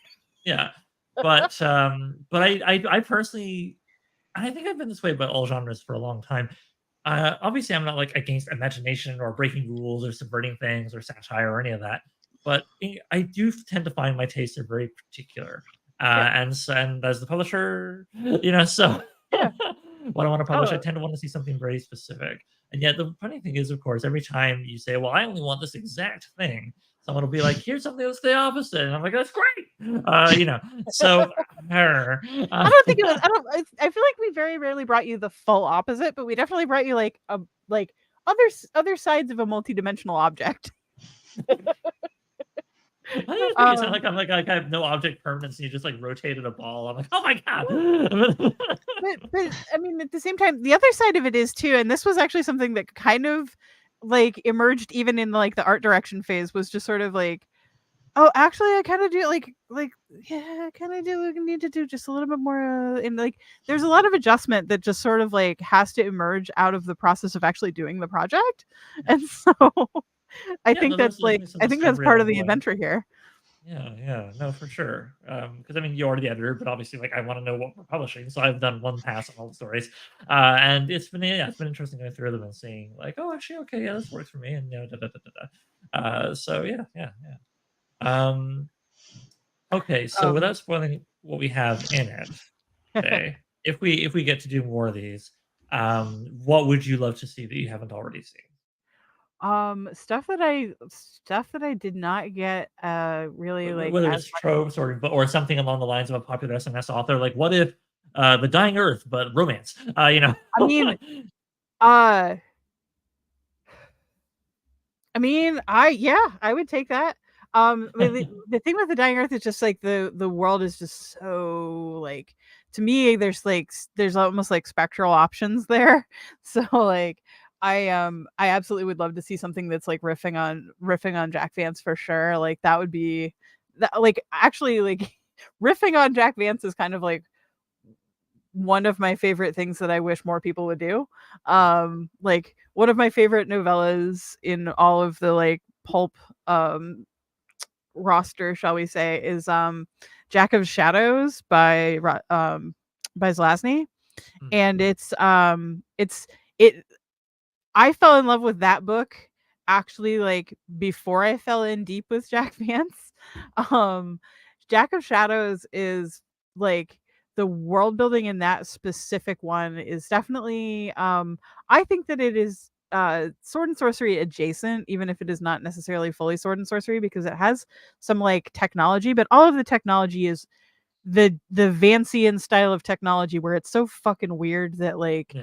Yeah. But I personally, I think I've been this way about all genres for a long time. Obviously, I'm not, like, against imagination or breaking rules or subverting things or satire or any of that. But I do tend to find my tastes are very particular. And as the publisher, so... Yeah. When I want to publish, I tend to want to see something very specific. And yet the funny thing is, of course, every time you say, well, I only want this exact thing, someone will be like, here's something that's the opposite. And I'm like, that's great. So I don't think it was, I feel like we very rarely brought you the full opposite, but we definitely brought you like other sides of a multidimensional object. I don't think it sounds like I'm like I have no object permanence, and you just like rotated a ball. I'm like, oh my god. but I mean, at the same time, the other side of it is too, and this was actually something that kind of like emerged even in like the art direction phase, was just sort of like, oh, actually, I kind of do I kind of do need to do just a little bit more. And like, there's a lot of adjustment that just sort of like has to emerge out of the process of actually doing the project, and so. I think that's part of the adventure here. Yeah, no, for sure. Because I mean, you're the editor, but obviously, like, I want to know what we're publishing, so I've done one pass on all the stories, and it's been interesting going through them and seeing like, oh, actually, okay, yeah, this works for me, and so yeah. Okay, so without spoiling what we have in it, okay, if we get to do more of these, what would you love to see that you haven't already seen? Stuff that I did not get really like, whether it's tropes or something along the lines of a popular SNS author. Like, what if The Dying Earth, but romance? I mean, I would take that. I mean, the thing with The Dying Earth is just like the world is just so like, to me, there's almost like spectral options there. So like, I absolutely would love to see something that's like riffing on Jack Vance for sure. Like that would be that, like, actually, like riffing on Jack Vance is kind of like one of my favorite things that I wish more people would do. Like one of my favorite novellas in all of the like pulp roster, shall we say, is Jack of Shadows by Zelazny. And I fell in love with that book actually like before I fell in deep with Jack Vance. Jack of Shadows is like, the world building in that specific one is definitely I think that it is sword and sorcery adjacent, even if it is not necessarily fully sword and sorcery, because it has some like technology, but all of the technology is the Vancian style of technology where it's so fucking weird that like,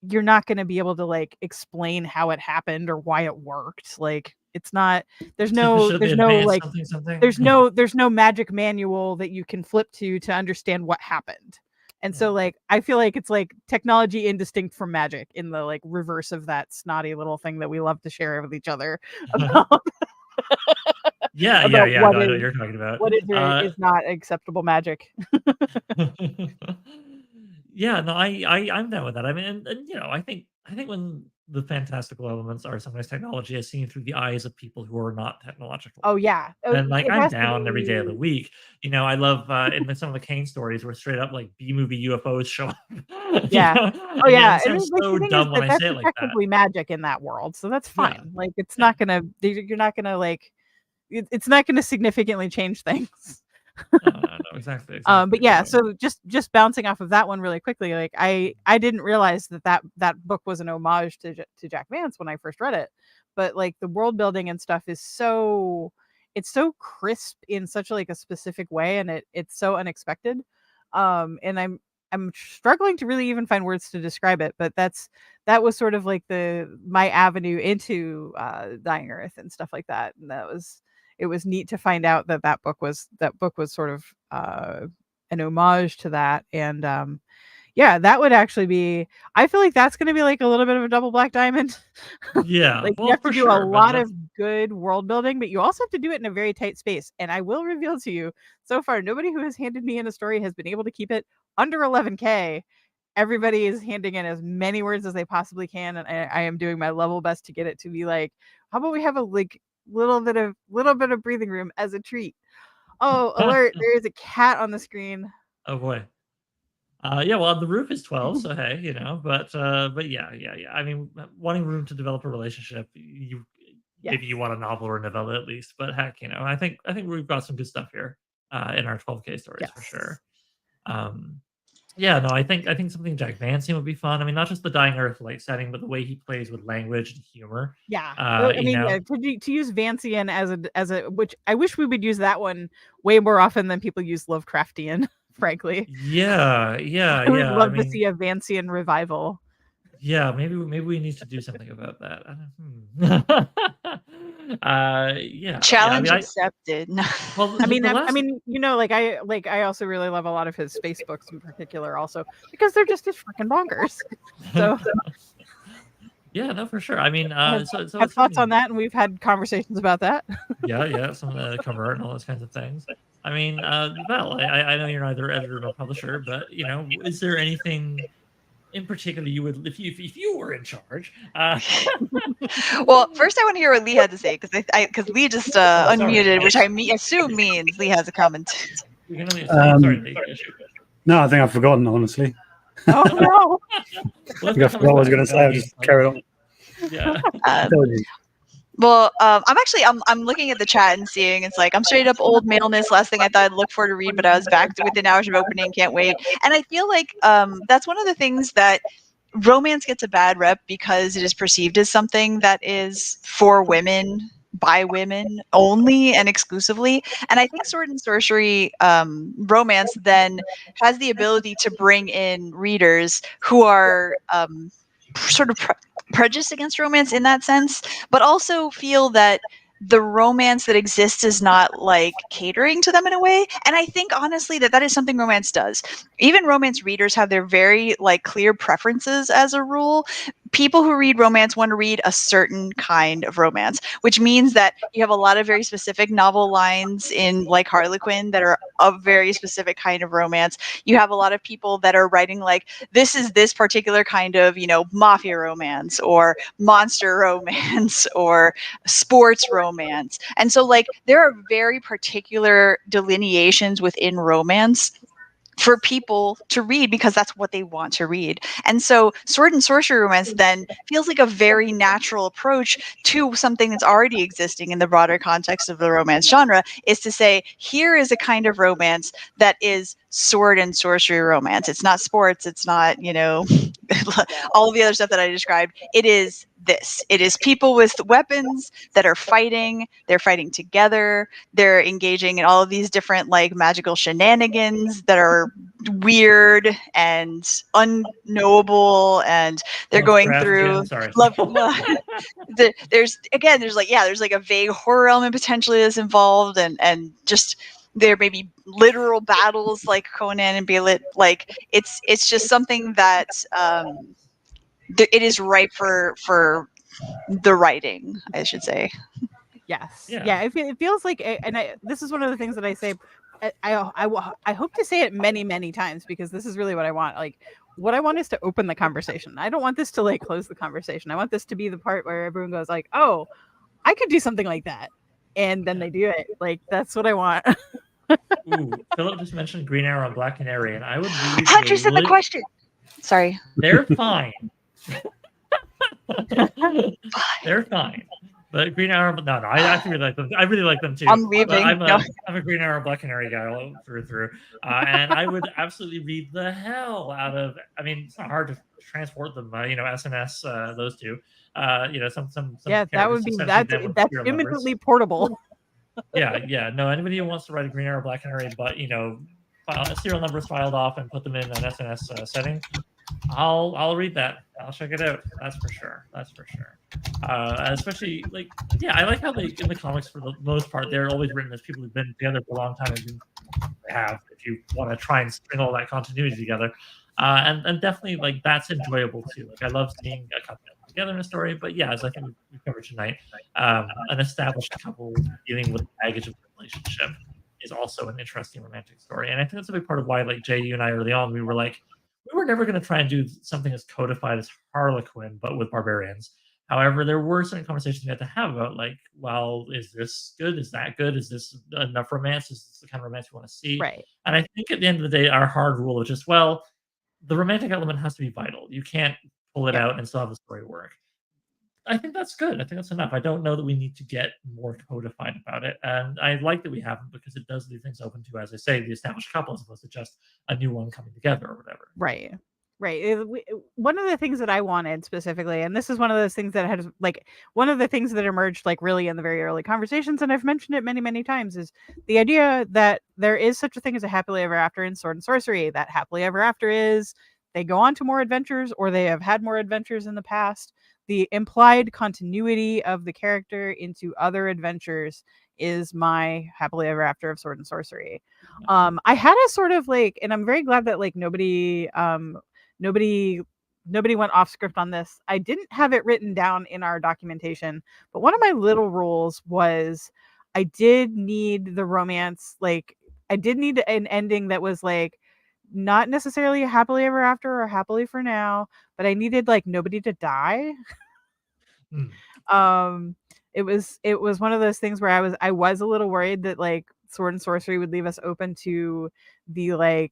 you're not going to be able to like explain how it happened or why it worked. Like, It's not. There's Should no. be There's no advanced like. something. There's no magic manual that you can flip to understand what happened. And so like I feel like it's like technology indistinct from magic in the like reverse of that snotty little thing that we love to share with each other about yeah. about No, I what know is what you're talking about. what is or is not acceptable magic. Yeah, no, I'm down with that. I mean, and I think when the fantastical elements are sometimes technology is seen through the eyes of people who are not technological. Oh yeah. And like It I'm has to down every day of the be. week. I love in some of the Kane stories where straight up like B movie UFOs show up. Yeah. Oh And yeah. it I mean, sounds like so the thing is dumb when that I that's say it like that. effectively magic in that world, so that's Yeah. fine. Like it's Yeah. not gonna. You're not gonna like. It's not gonna significantly change things. No, exactly. But yeah, so just bouncing off of that one really quickly, like I didn't realize that book was an homage to Jack Vance when I first read it, but like the world building and stuff is it's so crisp in such like a specific way, and it's so unexpected, and I'm struggling to really even find words to describe it, but that was sort of like my avenue into Dying Earth and stuff like that, and it was neat to find out that book was sort of an homage to that. And yeah, that would actually be, I feel like that's going to be like a little bit of a double black diamond. yeah. Like you Well, have to for do sure, a but lot of good world building, but you also have to do it in a very tight space. And I will reveal to you, so far nobody who has handed me in a story has been able to keep it under 11K. Everybody is handing in as many words as they possibly can, and I am doing my level best to get it to be like, how about we have a like little bit of breathing room as a treat. Oh, alert, there is a cat on the screen. oh boy. Yeah, well, the roof is 12, so hey, but yeah. I mean, wanting room to develop a relationship, maybe you want a novel or a novella at least, but heck, I think we've got some good stuff here in our 12K stories for sure. Yeah, no, I think something Jack Vance would be fun. I mean, not just the Dying Earth like setting, but the way he plays with language and humor. Yeah, I mean, to use Vancian as a which I wish we would use that one way more often than people use Lovecraftian. Frankly, yeah. I would love to see a Vancian revival. Yeah, maybe we need to do something about that. Yeah. Challenge accepted. Well, I mean, like I also really love a lot of his space books in particular, also because they're just as freaking bonkers. So. Yeah, no, for sure. I mean, have thoughts on that, and we've had conversations about that. yeah, some of the convert and all those kinds of things. I mean, Val, I know you're neither editor nor publisher, but is there anything in particular you would, if you were in charge? Well, first I want to hear what Lee had to say because Lee just unmuted, which I assume means Lee has a comment. Sorry, no, I think I've forgotten, honestly. Oh no! I think I forgot what I was going to say. I'll just carry on. Yeah. Well, I'm looking at the chat and seeing it's like I'm straight up old maleness. Last thing I thought I'd look for to read, but I was back within hours of opening. Can't wait. And I feel like that's one of the things that romance gets a bad rep because it is perceived as something that is for women, by women only and exclusively. And I think Sword and Sorcery romance then has the ability to bring in readers who are sort of prejudiced against romance in that sense, but also feel that the romance that exists is not like catering to them in a way. And I think honestly that is something romance does. Even romance readers have their very like clear preferences as a rule. People who read romance want to read a certain kind of romance, which means that you have a lot of very specific novel lines in like Harlequin that are a very specific kind of romance. You have a lot of people that are writing like, this is this particular kind of, mafia romance or monster romance or sports romance. And so like there are very particular delineations within romance for people to read because that's what they want to read. And so Sword and Sorcery romance then feels like a very natural approach to something that's already existing in the broader context of the romance genre, is to say, here is a kind of romance that is sword and sorcery romance. It's not sports. It's not, all of the other stuff that I described. It is this. It is people with weapons that are fighting. They're fighting together. They're engaging in all of these different like magical shenanigans that are weird and unknowable, and they're going through love. There's like a vague horror element potentially that's involved, and just there may be literal battles like Conan and Belit. Like it's just something that it is ripe for the writing, I should say. Yes. Yeah. Yeah. It feels like, this is one of the things that I say. I hope to say it many, many times, because this is really what I want. Like, what I want is to open the conversation. I don't want this to like close the conversation. I want this to be the part where everyone goes like, "Oh, I could do something like that," and then they do it. Like, that's what I want. Ooh, Philip just mentioned Green Arrow and Black Canary, and I would read. Hunter's in the question. Sorry. They're fine. They're fine. But Green Arrow, no, I actually really like them. I really like them too. I'm leaving. I'm a Green Arrow, Black Canary guy all through. And I would absolutely read the hell out of. I mean, it's not hard to transport them. SNS, those two. Some. Yeah, that would be that's imminently portable. Yeah. No, anybody who wants to write a Green Arrow, Black Canary, but serial numbers filed off and put them in an SNS setting, I'll read that. I'll check it out. That's for sure. Especially I like how they in the comics for the most part they're always written as people who've been together for a long time and have. If you want to try and string all that continuity together, and definitely that's enjoyable too. Like I love seeing a couple together in a story. But yeah, as I think we covered tonight, an established couple dealing with the baggage of the relationship is also an interesting romantic story. And I think that's a big part of why, like Jay, you and I early on, we were never going to try and do something as codified as Harlequin, but with barbarians. However, there were certain conversations we had to have about, well, is this good? Is that good? Is this enough romance? Is this the kind of romance we want to see? Right. And I think at the end of the day, our hard rule is just, the romantic element has to be vital. You can't pull it out and still have the story work. I think that's good. I think that's enough. I don't know that we need to get more codified about it. And I like that we haven't, because it does leave things open to, as I say, the established couple as opposed to just a new one coming together or whatever. Right. One of the things that I wanted specifically, and this is one of those things that has one of the things that emerged really in the very early conversations, and I've mentioned it many, many times, is the idea that there is such a thing as a happily ever after in Sword and Sorcery. That happily ever after is they go on to more adventures, or they have had more adventures in the past. The implied continuity of the character into other adventures is my happily ever after of Sword and Sorcery. I had a sort of and I'm very glad that nobody went off script on this. I didn't have it written down in our documentation, but one of my little rules was I did need the romance, I did need an ending that was not necessarily a happily ever after or happily for now, but I needed nobody to die. It was one of those things where I was a little worried that Sword and Sorcery would leave us open to the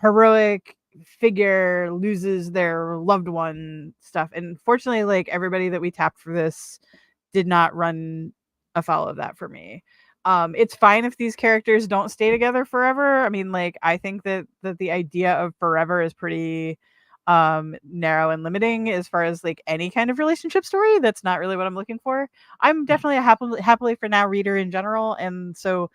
heroic figure loses their loved one stuff. And fortunately, everybody that we tapped for this did not run afoul of that for me. It's fine if these characters don't stay together forever. I mean, I think that the idea of forever is pretty narrow and limiting as far as any kind of relationship story. That's not really what I'm looking for. I'm definitely a happily for now reader in general, and so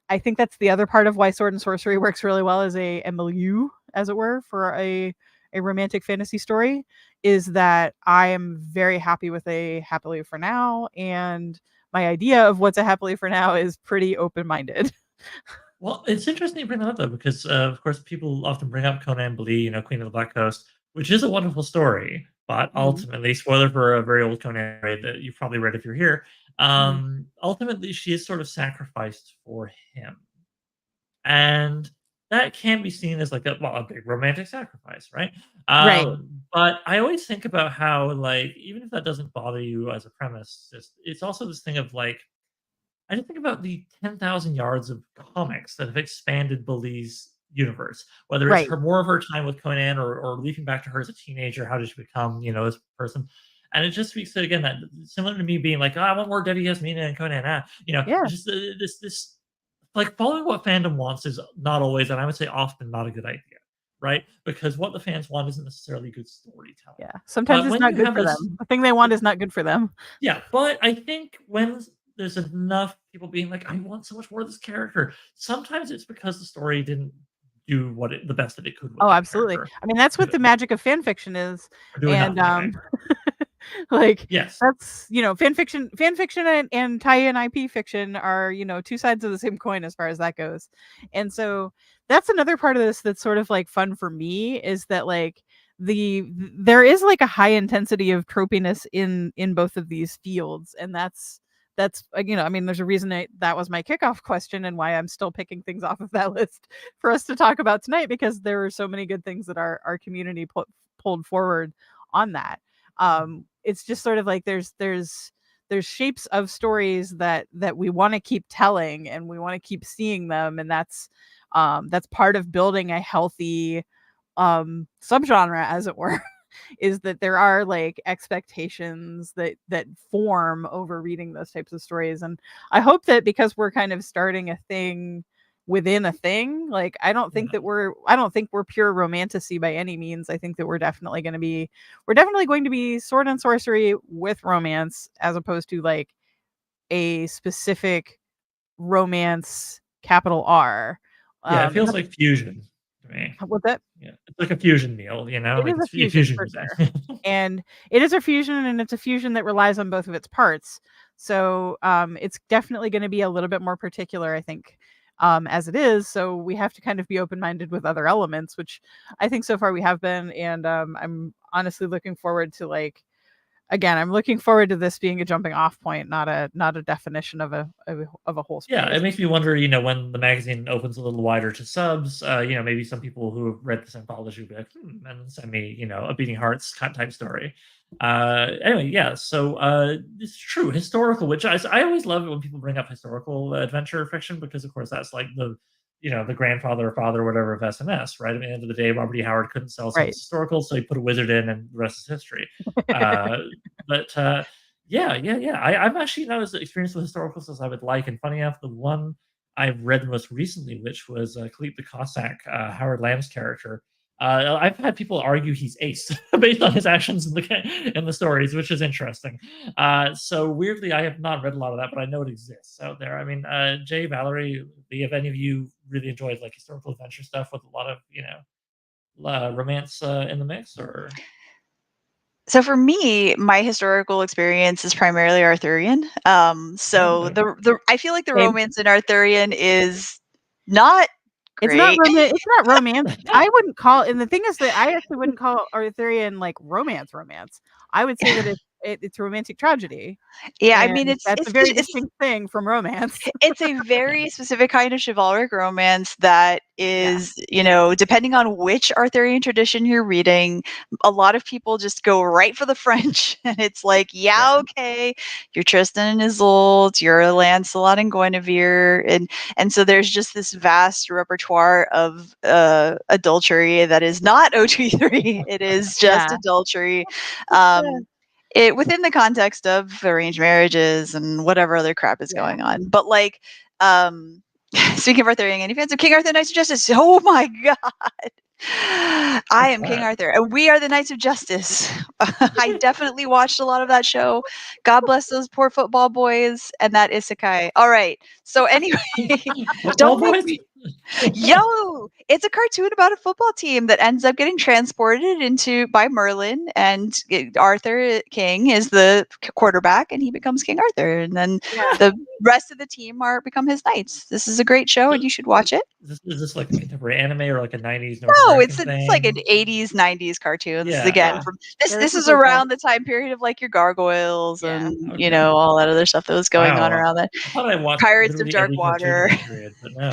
I think that's the other part of why Sword and Sorcery works really well as a milieu, as it were, for a romantic fantasy story, is that I am very happy with a happily for now, and my idea of what's a happily for now is pretty open-minded. Well, it's interesting you bring that up, though, because, of course, people often bring up Conan Blee, Queen of the Black Coast, which is a wonderful story, but ultimately, spoiler for a very old Conan story that you've probably read if you're here, ultimately, she is sort of sacrificed for him. And that can be seen as a big romantic sacrifice, right? Right. But I always think about how, even if that doesn't bother you as a premise, it's also this thing of I just think about the 10,000 yards of comics that have expanded Blee's universe, whether it's more of her time with Conan or leaping back to her as a teenager. How did she become, this person? And it just speaks to, again, that similar to me being I want more Debbie Yasmina and Conan. Just this following what fandom wants is not always, and I would say often, not a good idea. right? Because what the fans want isn't necessarily good storytelling. Yeah. Sometimes But it's when not you good have for this, them. The thing they want is not good for them. yeah, but I think when there's enough people being like, I want so much more of this character, sometimes it's because the story didn't do the best that it could with Oh, that absolutely. character. I mean, that's what the magic of fan fiction is. Or do enough, And anyway. like Yes. that's, fan fiction and tie-in IP fiction are, two sides of the same coin as far as that goes. And so that's another part of this that's sort of like fun for me, is that like there is like a high intensity of tropiness in both of these fields. And that's I mean, there's a reason that was my kickoff question and why I'm still picking things off of that list for us to talk about tonight, because there were so many good things that our community pulled forward on that. It's just sort of like there's shapes of stories that we want to keep telling, and we want to keep seeing them, and that's part of building a healthy subgenre, as it were. Is that there are like expectations that form over reading those types of stories. And I hope that because we're kind of starting a thing within a thing, like I don't think we're pure romantasy by any means. I think that we're definitely going to be sword and sorcery with romance, as opposed to like a specific romance, capital R. Yeah, it feels like fusion to me. What's that? Yeah, it's like a fusion meal, It like is a it's fusion for cuisine. sure. And it is a fusion, and it's a fusion that relies on both of its parts. So it's definitely going to be a little bit more particular, I think, as it is. So we have to kind of be open-minded with other elements, which I think so far we have been. And I'm honestly looking forward to I'm looking forward to this being a jumping off point, not a definition of a whole space. Yeah, it makes me wonder, when the magazine opens a little wider to subs, maybe some people who have read this anthology will be like, and send me, a Beating Hearts type story. Anyway, yeah, so it's true. Historical, which I always love it when people bring up historical adventure fiction, because, of course, that's like the grandfather or father or whatever of SMS, right? At the end of the day, Robert E. Howard couldn't sell some historical, so he put a wizard in, and the rest is history. Yeah. I'm actually not as experienced with historicals as I would like. And funny enough, the one I've read most recently, which was Khalid the Cossack, Howard Lamb's character. I've had people argue he's ace based on his actions in the stories, which is interesting. So weirdly, I have not read a lot of that, but I know it exists out there. I mean, Jay, Valerie, have any of you really enjoyed like historical adventure stuff with a lot of romance in the mix, or? So for me, my historical experience is primarily Arthurian. So I feel like the romance in Arthurian is not great. It's not romance. I wouldn't call, and the thing is that I actually wouldn't call Arthurian like romance. I would say that it's romantic tragedy. Yeah, I mean, that's a very distinct thing from romance. It's a very specific kind of chivalric romance that is, depending on which Arthurian tradition you're reading, a lot of people just go right for the French. And it's like, okay, you're Tristan and Isolde, you're Lancelot and Guinevere. And so there's just this vast repertoire of adultery that is not OT3. It is just adultery. Within the context of arranged marriages and whatever other crap is going on. But like, speaking of Arthurian, any fans of King Arthur, Knights of Justice? Oh my God. I am King Arthur, and we are the Knights of Justice. I definitely watched a lot of that show. God bless those poor football boys and that isekai. All right. So anyway, don't make me... Yo, it's a cartoon about a football team that ends up getting transported by Merlin, and Arthur King is the quarterback, and he becomes King Arthur, and then the rest of the team become his knights. This is a great show, and you should watch it. Is this like a contemporary anime or like a 90s? No, it's like an 80s, 90s cartoon. This is again from this is around the time period of like your Gargoyles and all that other stuff that was going on around that. I thought I watched Pirates of Dark Water. Period, but no,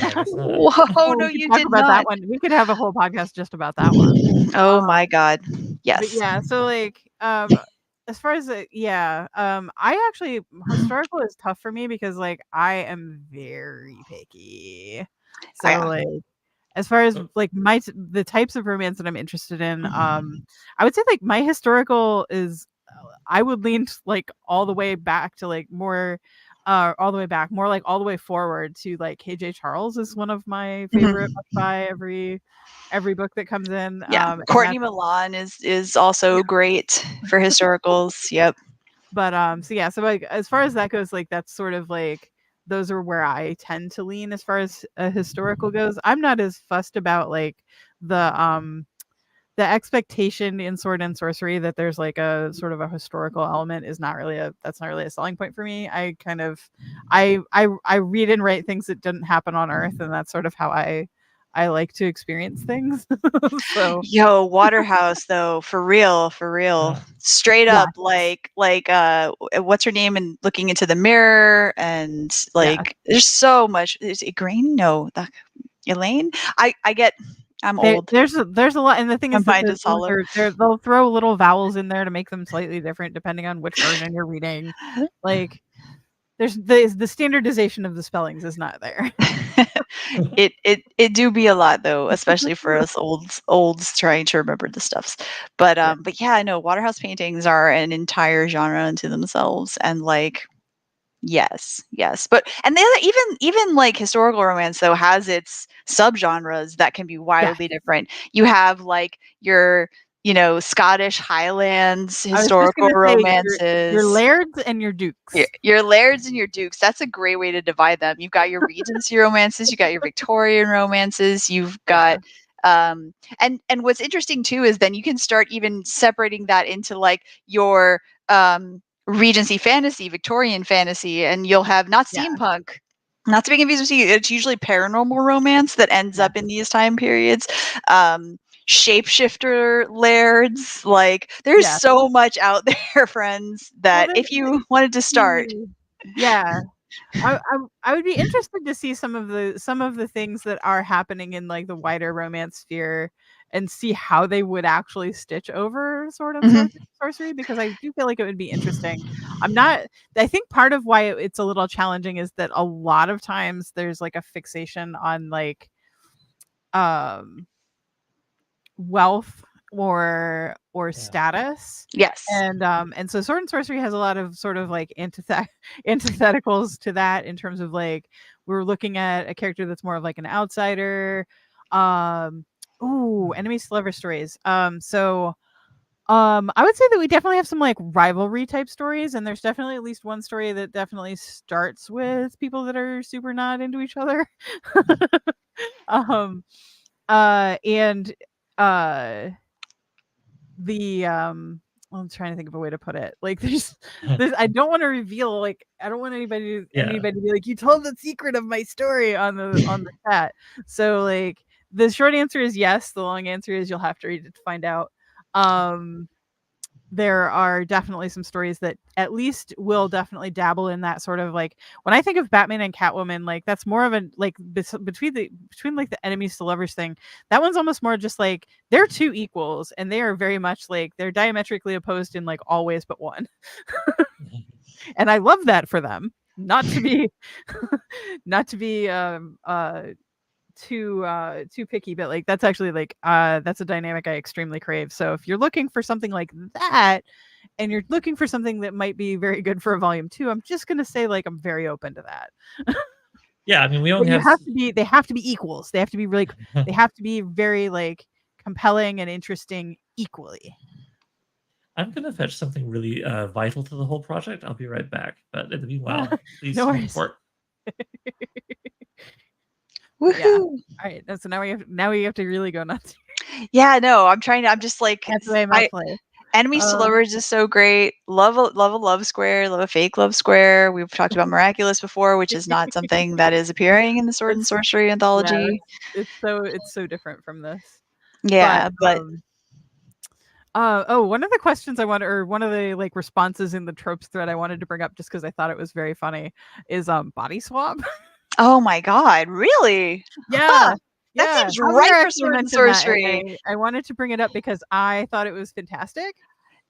whoa, no, you did about not. That one. We could have a whole podcast just about that one. Oh my God, yes. But yeah, so like as far as I actually, historical is tough for me because like I am very picky. So like as far as like the types of romance that I'm interested in, I would say like my historical is I would lean like all the way back to like more all the way back, more like all the way forward to like KJ Charles is one of my favorite must buy every book that comes in. Yeah, And Courtney Milan is also great for historicals. Yep. But so yeah, so like as far as that goes, like that's sort of like those are where I tend to lean as far as a historical goes. I'm not as fussed about like the expectation in Sword and Sorcery that there's like a sort of a historical element is not really that's not really a selling point for me. I kind of I read and write things that didn't happen on Earth, and that's sort of how I like to experience things. So Yo, Waterhouse though, for real, Yeah. straight Yeah. up, like what's her name? And looking into the mirror, and like there's so much. Is it Grain? No, Elaine. I'm old. There's a lot, and the thing I'm is that fine to follow. they'll throw little vowels in there to make them slightly different depending on which version you're reading. Like there's the standardization of the spellings is not there. It do be a lot though, especially for us olds trying to remember the stuffs. But yeah, I know Waterhouse paintings are an entire genre unto themselves, and like yes. But and the other, even like historical romance though has its subgenres that can be wildly different. You have like your Scottish Highlands historical romances. Your lairds and your dukes. Your lairds and your dukes. That's a great way to divide them. You've got your Regency romances, you got your Victorian romances, you've got and what's interesting too is then you can start even separating that into like your Regency fantasy, Victorian fantasy, and you'll have not steampunk. Not to be confused with you, it's usually paranormal romance that ends up in these time periods. Shapeshifter lairds, like there's so much out there, friends, that if you wanted to start. I would be interested to see some of the things that are happening in like the wider romance sphere and see how they would actually stitch over Sword and Sorcery, because I do feel like it would be interesting. I think part of why it's a little challenging is that a lot of times there's like a fixation on like wealth or status. Yes. And so Sword and Sorcery has a lot of sort of like antitheticals to that, in terms of like we're looking at a character that's more of like an outsider. Enemies to lover stories. So I would say that we definitely have some like rivalry type stories, and there's definitely at least one story that definitely starts with people that are super not into each other. I'm trying to think of a way to put it. Like there's I don't want to reveal, like I don't want anybody to be like, you told the secret of my story on the chat. So like the short answer is yes. The long answer is you'll have to read it to find out. There are definitely some stories that at least will definitely dabble in that sort of like, when I think of Batman and Catwoman, like that's more of a like between like the enemies to lovers thing. That one's almost more just like they're two equals, and they are very much like they're diametrically opposed in like all ways but one. And I love that for them. Not to be too picky, but like that's actually like that's a dynamic I extremely crave. So if you're looking for something like that, and you're looking for something that might be very good for a volume 2, I'm just gonna say like I'm very open to that. Yeah, I mean we only they have to be equals. They have to be really they have to be very like compelling and interesting equally. I'm gonna fetch something really vital to the whole project. I'll be right back. But in the meanwhile, please support. Woohoo! Yeah. All right. So now we have to really go nuts. Yeah, no, I'm just like that's the way I play. Enemies to lovers is so great. Love a love square, love a fake love square. We've talked about Miraculous before, which is not something that is appearing in the Sword and Sorcery anthology. Yeah, it's so different from this. Yeah, but one of the questions I wanted, or one of the like responses in the tropes thread I wanted to bring up just because I thought it was very funny, is body swap. Oh my god, really? Yeah. Huh. That seems right for Sword and Sorcery. I wanted to bring it up because I thought it was fantastic.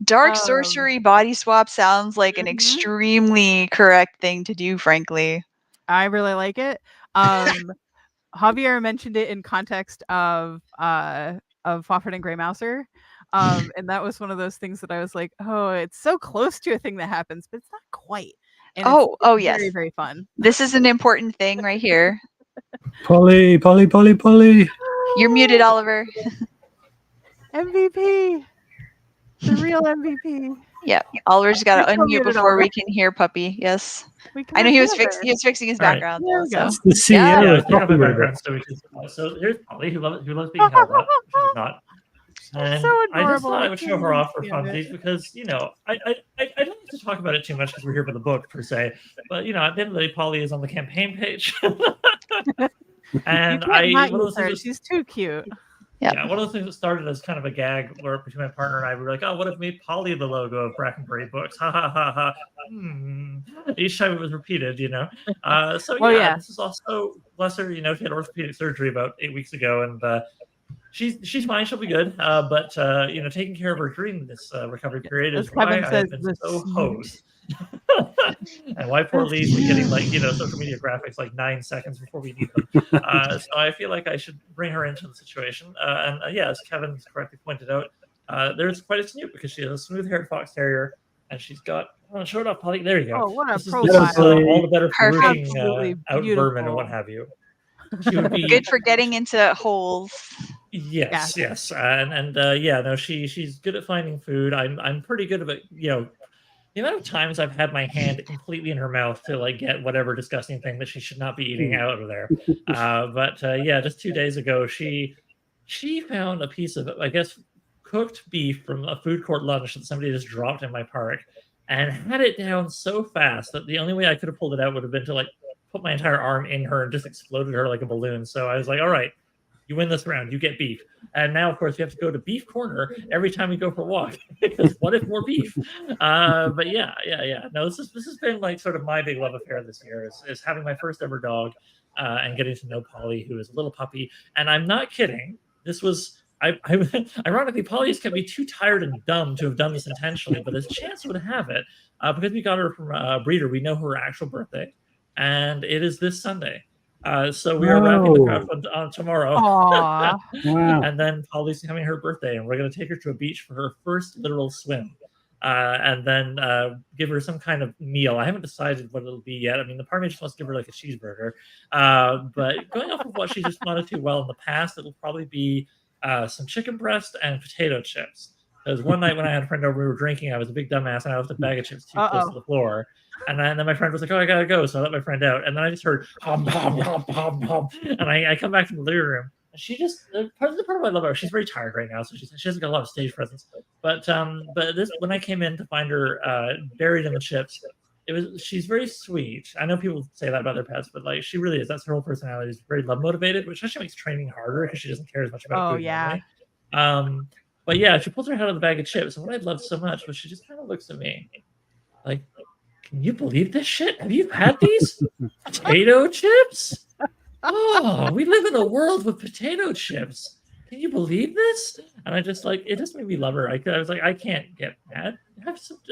Dark sorcery body swap sounds like an extremely correct thing to do, frankly. I really like it. Javier mentioned it in context of Fawford and Grey Mouser. And that was one of those things that I was like, oh, it's so close to a thing that happens, but it's not quite. And Oh, it's yes. very, very fun. This is an important thing right here. Polly. You're muted, Oliver. MVP, the real MVP. Yeah, Oliver's got to You're still unmute muted, before we Oliver. can hear Puppy. Yes, We I know can't he was hear her. fixing his All right. background. There Though, we go. so It's the Yeah. CEO Yeah, I was of thinking about my Brackenbury. background. So here's Polly, who loves being held up. She's not. And so I just adorable. thought I I would show can't her off for stand it. funsies because, you know, I don't like to talk about it too much because we're here for the book per se. But, you know, at the end of the day, Polly is on the campaign page. And You can't not one of use those things her. that- She's too cute. Yep. yeah, one of those things that started as kind of a gag where between my partner and I, we were like, oh, what if we made Polly the logo of Brackenbury Books? Ha ha ha ha. Each time it was repeated, you know. So Well, yeah. this is also, bless her, you know, she had orthopedic surgery about 8 weeks ago, and she's fine, she'll be good. But you know, taking care of her during this recovery period As is why Kevin I've says, been the so smooch. hosed. And why poor Lee's been getting, like, you know, social media graphics like 9 seconds before we need them. So I feel like I should bring her into the situation. And yeah, as Kevin's correctly pointed out, there's quite a snoot because she has a smooth-haired fox terrier, and she's got. Oh, show it off, Polly. There you go. Oh, what a This is profile. all the better for Perfect. rooting Absolutely out vermin and beautiful. what have you. She would be Good for getting into holes. Yes, and yeah, no, she's good at finding food. I'm pretty good about, you know, the amount of times I've had my hand completely in her mouth to like get whatever disgusting thing that she should not be eating out of there. But yeah, just 2 days ago, she found a piece of, I guess, cooked beef from a food court lunch that somebody just dropped in my park, and had it down so fast that the only way I could have pulled it out would have been to like put my entire arm in her and just exploded her like a balloon. So I was like, all right, you win this round, you get beef. And now, of course, we have to go to Beef Corner every time we go for a walk because what if more beef? But yeah. No, this has been like sort of my big love affair this year is having my first ever dog and getting to know Polly, who is a little puppy. And I'm not kidding. This was. Ironically, Polly has kept me too tired and dumb to have done this intentionally, but as chance would have it, because we got her from a breeder, we know her actual birthday, and it is this Sunday. So we are wrapping the crowdfund tomorrow. Aww. Wow. And then Polly's having her birthday, and we're going to take her to a beach for her first literal swim. And then give her some kind of meal. I haven't decided what it'll be yet. I mean, the part of me just wants to give her like a cheeseburger. But going off of what she's responded to well in the past, it'll probably be some chicken breast and potato chips. Because one night when I had a friend over, we were drinking, I was a big dumbass, and I left a bag of chips too close to the floor. And then my friend was like, oh, I gotta go. So I let my friend out. And then I just heard hum, hum, hum, hum, hum. And I come back from the living room. And she just, part of what I love about her, she's very tired right now. So she hasn't got a lot of stage presence. But this, when I came in to find her buried in the chips, she's very sweet. I know people say that about their pets, but like she really is. That's her whole personality. Is very love motivated, which actually makes training harder because she doesn't care as much about food normally. But yeah, she pulls her head out of the bag of chips. And what I loved so much was she just kind of looks at me like, can you believe this shit? Have you had these potato chips? Oh, we live in a world with potato chips. Can you believe this? And I just like, it just made me love her. I was like, I can't get mad.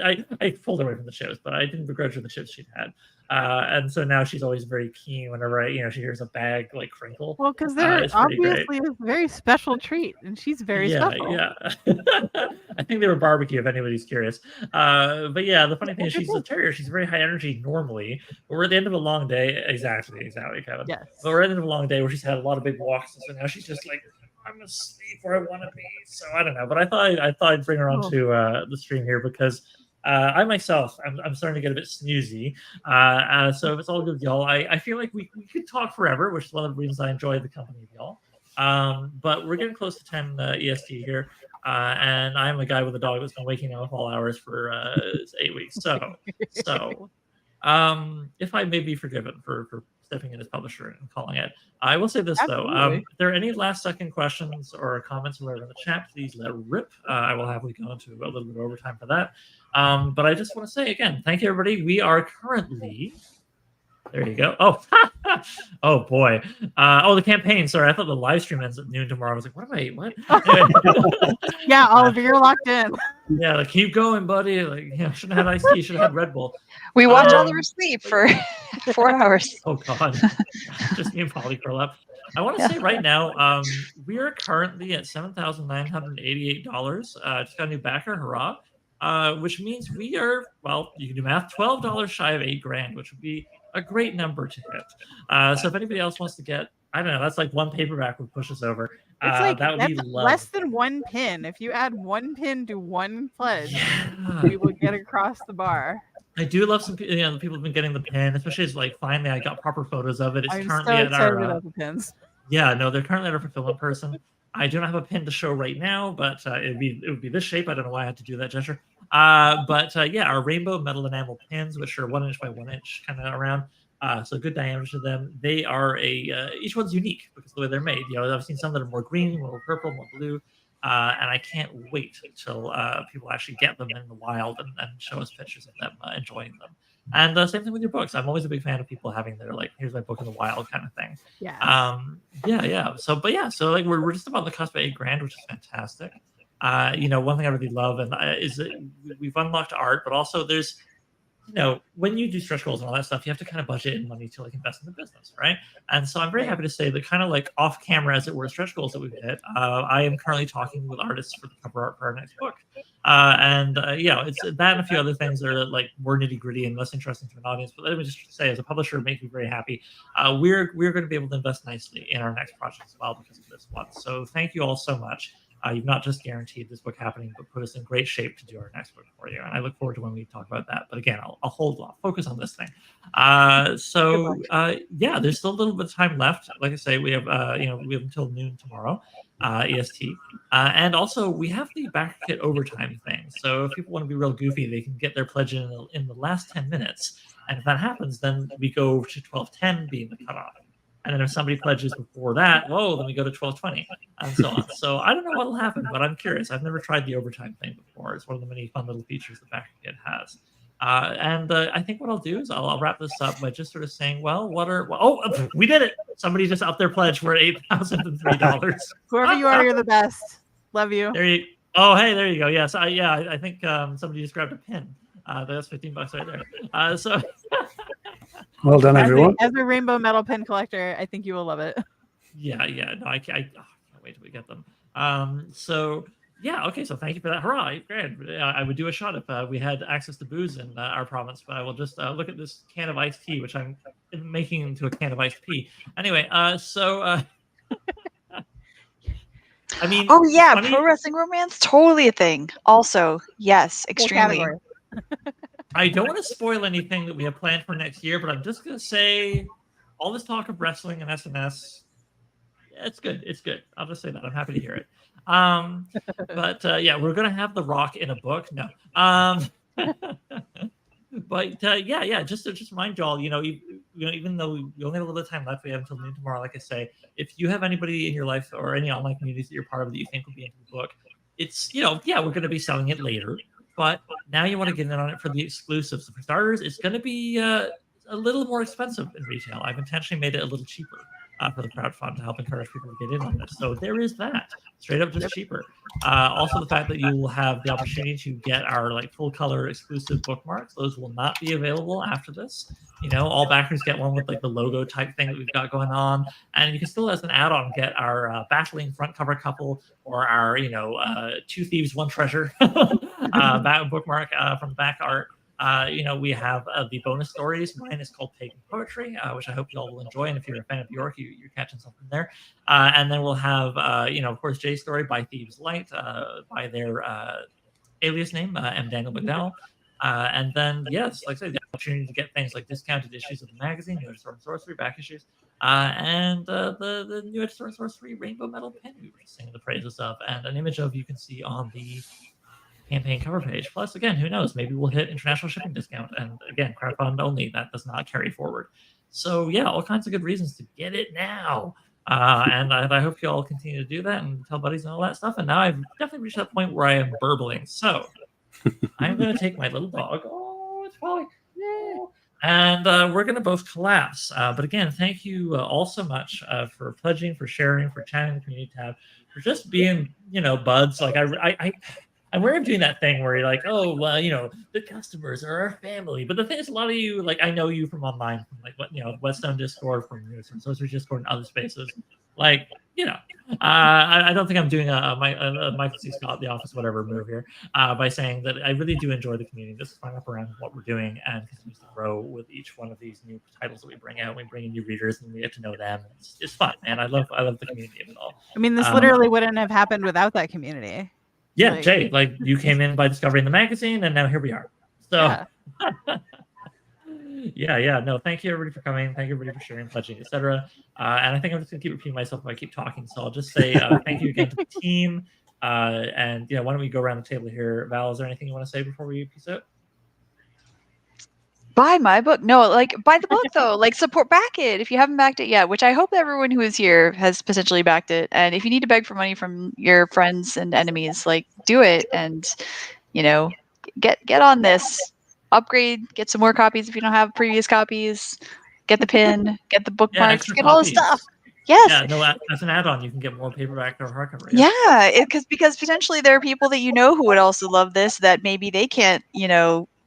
I pulled away from the chips, but I didn't begrudge her the chips she'd had. And so now she's always very keen whenever she hears a bag like crinkle. Well, because they're obviously a very special treat, and she's very special. Yeah. I think they were barbecue, if anybody's curious. But yeah, the funny thing is she's a terrier. She's very high energy normally, but we're at the end of a long day. Exactly, Kevin. Yes. But we're at the end of a long day where she's had a lot of big walks, and so now she's just like, I'm asleep where I want to be. So I don't know, but I thought I'd bring her onto the stream here because I myself, I'm starting to get a bit snoozy. So if it's all good with y'all, I feel like we could talk forever, which is one of the reasons I enjoy the company of y'all. But we're getting close to 10 EST here. And I'm a guy with a dog that's been waking up all hours for 8 weeks. So if I may be forgiven for stepping in as publisher and calling it, I will say this though. If there are any last second questions or comments or whatever in the chat, please let rip. I will happily go into a little bit of overtime for that. But I just want to say again, thank you everybody. We are currently, there you go. Oh, oh boy. The campaign. Sorry, I thought the live stream ends at noon tomorrow. I was like, what? Yeah, Oliver, you're locked in. Yeah, like keep going, buddy. Like, shouldn't have had iced tea, should have had Red Bull. We watch Oliver sleep for 4 hours. Oh God, just me and Polly curl up. I want to say right now, we are currently at $7,988. Just got a new backer, hurrah! which means we are, well, you can do math, $12 shy of $8,000, which would be a great number to hit. So if anybody else wants to get, I don't know, that's like one paperback would push us over. It's like that would be that's love. less than one pin. If you add one pin to one pledge, Yeah. we will get across the bar. I do love some, you know, the people have been getting the pin, especially as like finally I got proper photos of it. It's I'm currently so at excited our about the pins. yeah, no, they're currently at our fulfillment person. I do not have a pin to show right now, but it would be this shape. I don't know why I had to do that gesture. Yeah, our rainbow metal enamel pins, which are 1 inch by 1 inch, kind of around. So good diameter to them. They are each one's unique because of the way they're made. You know, I've seen some that are more green, more purple, more blue. And I can't wait till people actually get them in the wild and show us pictures of them enjoying them. And same thing with your books. I'm always a big fan of people having their like, here's my book in the wild kind of thing. Yeah. Yeah. So like we're just about the cusp of $8,000, which is fantastic. You know, one thing I really love and is that we've unlocked art, but also there's, you know, when you do stretch goals and all that stuff, you have to kind of budget in money to like invest in the business, right? And so I'm very happy to say that kind of like off camera, as it were, stretch goals that we've hit. I am currently talking with artists for the cover art for our next book, yeah, it's that and a few other things that are like more nitty gritty and less interesting to an audience. But let me just say, as a publisher, it makes me very happy. We're going to be able to invest nicely in our next project as well because of this one. So thank you all so much. You've not just guaranteed this book happening, but put us in great shape to do our next book for you. And I look forward to when we talk about that. But again, I'll hold off, focus on this thing. Yeah, there's still a little bit of time left. Like I say, we have we have until noon tomorrow, EST. And also we have the back kit overtime thing. So if people want to be real goofy, they can get their pledge in the last 10 minutes. And if that happens, then we go to 12:10 being the cutoff. And then if somebody pledges before that, whoa, then we go to 12:20 and so on. So I don't know what'll happen, but I'm curious. I've never tried the overtime thing before. It's one of the many fun little features the back kit has. I think what I'll do is I'll wrap this up by just sort of saying, well, we did it. Somebody just upped their pledge for $8,003. Whoever you are, you're the best. Love you. There you go. Yes, I think somebody just grabbed a pin. That's $15 right there. So well done, everyone. As a rainbow metal pin collector, I think you will love it. Yeah. No, I can't wait till we get them. So yeah, okay. So thank you for that. Hurrah! $8,000. I would do a shot if we had access to booze in our province, but I will just look at this can of iced tea, which I'm making into a can of iced pea. Anyway, I mean, oh yeah, pro wrestling romance, totally a thing. Also, yes, extremely. I don't want to spoil anything that we have planned for next year, but I'm just going to say all this talk of wrestling and SNS, it's good. It's good. I'll just say that. I'm happy to hear it. Yeah, we're going to have The Rock in a book. No. Just remind y'all, even though we only have a little bit of time left, we have until noon tomorrow, like I say, if you have anybody in your life or any online communities that you're part of that you think will be into the book, it's, we're going to be selling it later. But now you want to get in on it for the exclusives. So for starters, it's going to be a little more expensive in retail. I've intentionally made it a little cheaper for the crowdfund to help encourage people to get in on this. So there is that. Straight up just cheaper. Also the fact that you will have the opportunity to get our like full color exclusive bookmarks. Those will not be available after this. All backers get one with like the logo type thing that we've got going on. And you can still, as an add-on, get our battling front cover couple or our, two thieves, one treasure bookmark from back art. We have the bonus stories. Mine is called Pagan Poetry, which I hope you all will enjoy. And if you're a fan of York, you're catching something there. And then we'll have, of course, Jay's story by Thieves Light, by their alias name, M. Daniel McDowell. And then, yes, like I said, the opportunity to get things like discounted issues of the magazine, New Edge Sword and Sorcery, back issues, and the New Edge Sword and Sorcery Rainbow Metal pin we were just singing the praises of, and an image of you can see on the campaign cover page. Plus, again, who knows? Maybe we'll hit international shipping discount. And again, crowdfund only. That does not carry forward. So yeah, all kinds of good reasons to get it now. And I hope you all continue to do that and tell buddies and all that stuff. And now I've definitely reached that point where I am burbling. So I'm going to take my little dog. Oh, it's Polly. And we're going to both collapse. But again, thank you all so much for pledging, for sharing, for chatting in the community tab, for just being, buds. Like I'm aware of doing that thing where you're like, oh, well, the customers are our family. But the thing is, a lot of you, like, I know you from online, from like, Whetstone Discord, from Sorcery Discord, and other spaces. Like, I don't think I'm doing a Michael C. Scott, The Office, whatever move here by saying that I really do enjoy the community. This is fun up around what we're doing and continues to grow with each one of these new titles that we bring out. We bring in new readers and we get to know them. It's fun, man. I love the community of it all. I mean, this literally wouldn't have happened without that community. Yeah, Jay, like you came in by discovering the magazine, and now here we are. So. Yeah. No, thank you everybody for coming. Thank you everybody for sharing, pledging, etc. And I think I'm just gonna keep repeating myself if I keep talking. So I'll just say thank you again to the team. And why don't we go around the table here? Val, is there anything you want to say before we peace out? Buy my book. No, like buy the book though. Like back it if you haven't backed it yet, which I hope everyone who is here has potentially backed it. And if you need to beg for money from your friends and enemies, like do it and get on this. Upgrade, get some more copies if you don't have previous copies. Get the pin, get the bookmarks, get all the stuff. Yes. Yeah, no, as an add-on, you can get more paperback or hardcover. Yeah, because potentially there are people that who would also love this that maybe they can't,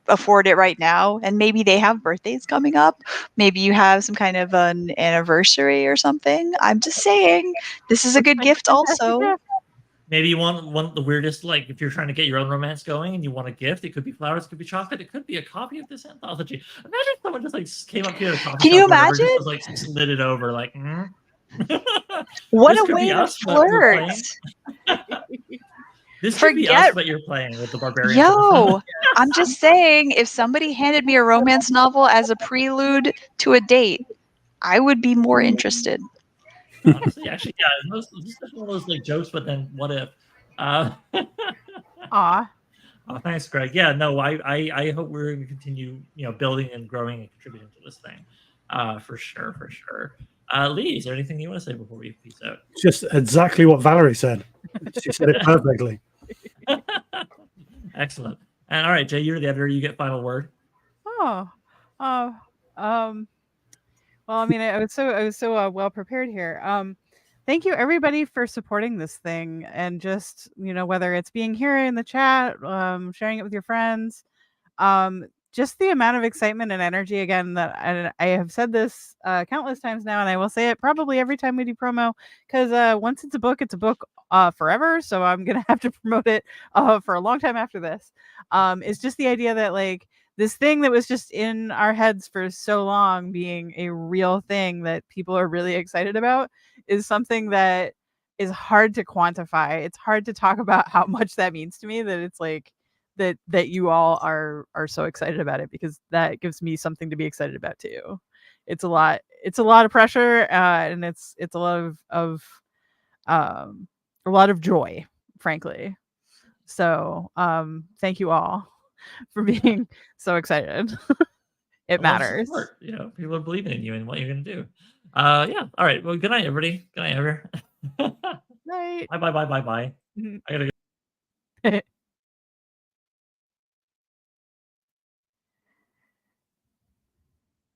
afford it right now, and maybe they have birthdays coming up. Maybe you have some kind of an anniversary or something. I'm just saying, this is a good gift also. Maybe you want the weirdest, like if you're trying to get your own romance going and you want a gift, it could be flowers, it could be chocolate, it could be a copy of this anthology. Imagine if someone just like came up here to coffee. Can you imagine? Just, like slid it over, like. What a way to flirt! This could be us, but you're playing with the barbarian. Yo, I'm just saying, if somebody handed me a romance novel as a prelude to a date, I would be more interested. Honestly, actually, yeah, this is one of those like jokes, but then what if? Aw. Oh, thanks, Greg. Yeah, no, I hope we're going to continue, building and growing and contributing to this thing, for sure. Lee, is there anything you want to say before we peace out? Just exactly what Valerie said. She said it perfectly. Excellent. And all right, Jay, you're the editor. You get final word. Well, I mean, I was so well prepared here. Thank you everybody for supporting this thing, and just whether it's being here in the chat, sharing it with your friends, just the amount of excitement and energy again that I have said this countless times now, and I will say it probably every time we do promo, because once it's a book forever. So I'm gonna have to promote it for a long time after this. It's just the idea that like this thing that was just in our heads for so long being a real thing that people are really excited about is something that is hard to quantify. It's hard to talk about how much that means to me, that it's like that you all are so excited about it, because that gives me something to be excited about too. It's a lot of pressure, and it's a lot of joy, frankly. So thank you all for being so excited. It matters. People are believing in you and what you're gonna do. Yeah. All right. Well, good night, everybody. Good night, everyone. Night. Bye. I gotta go.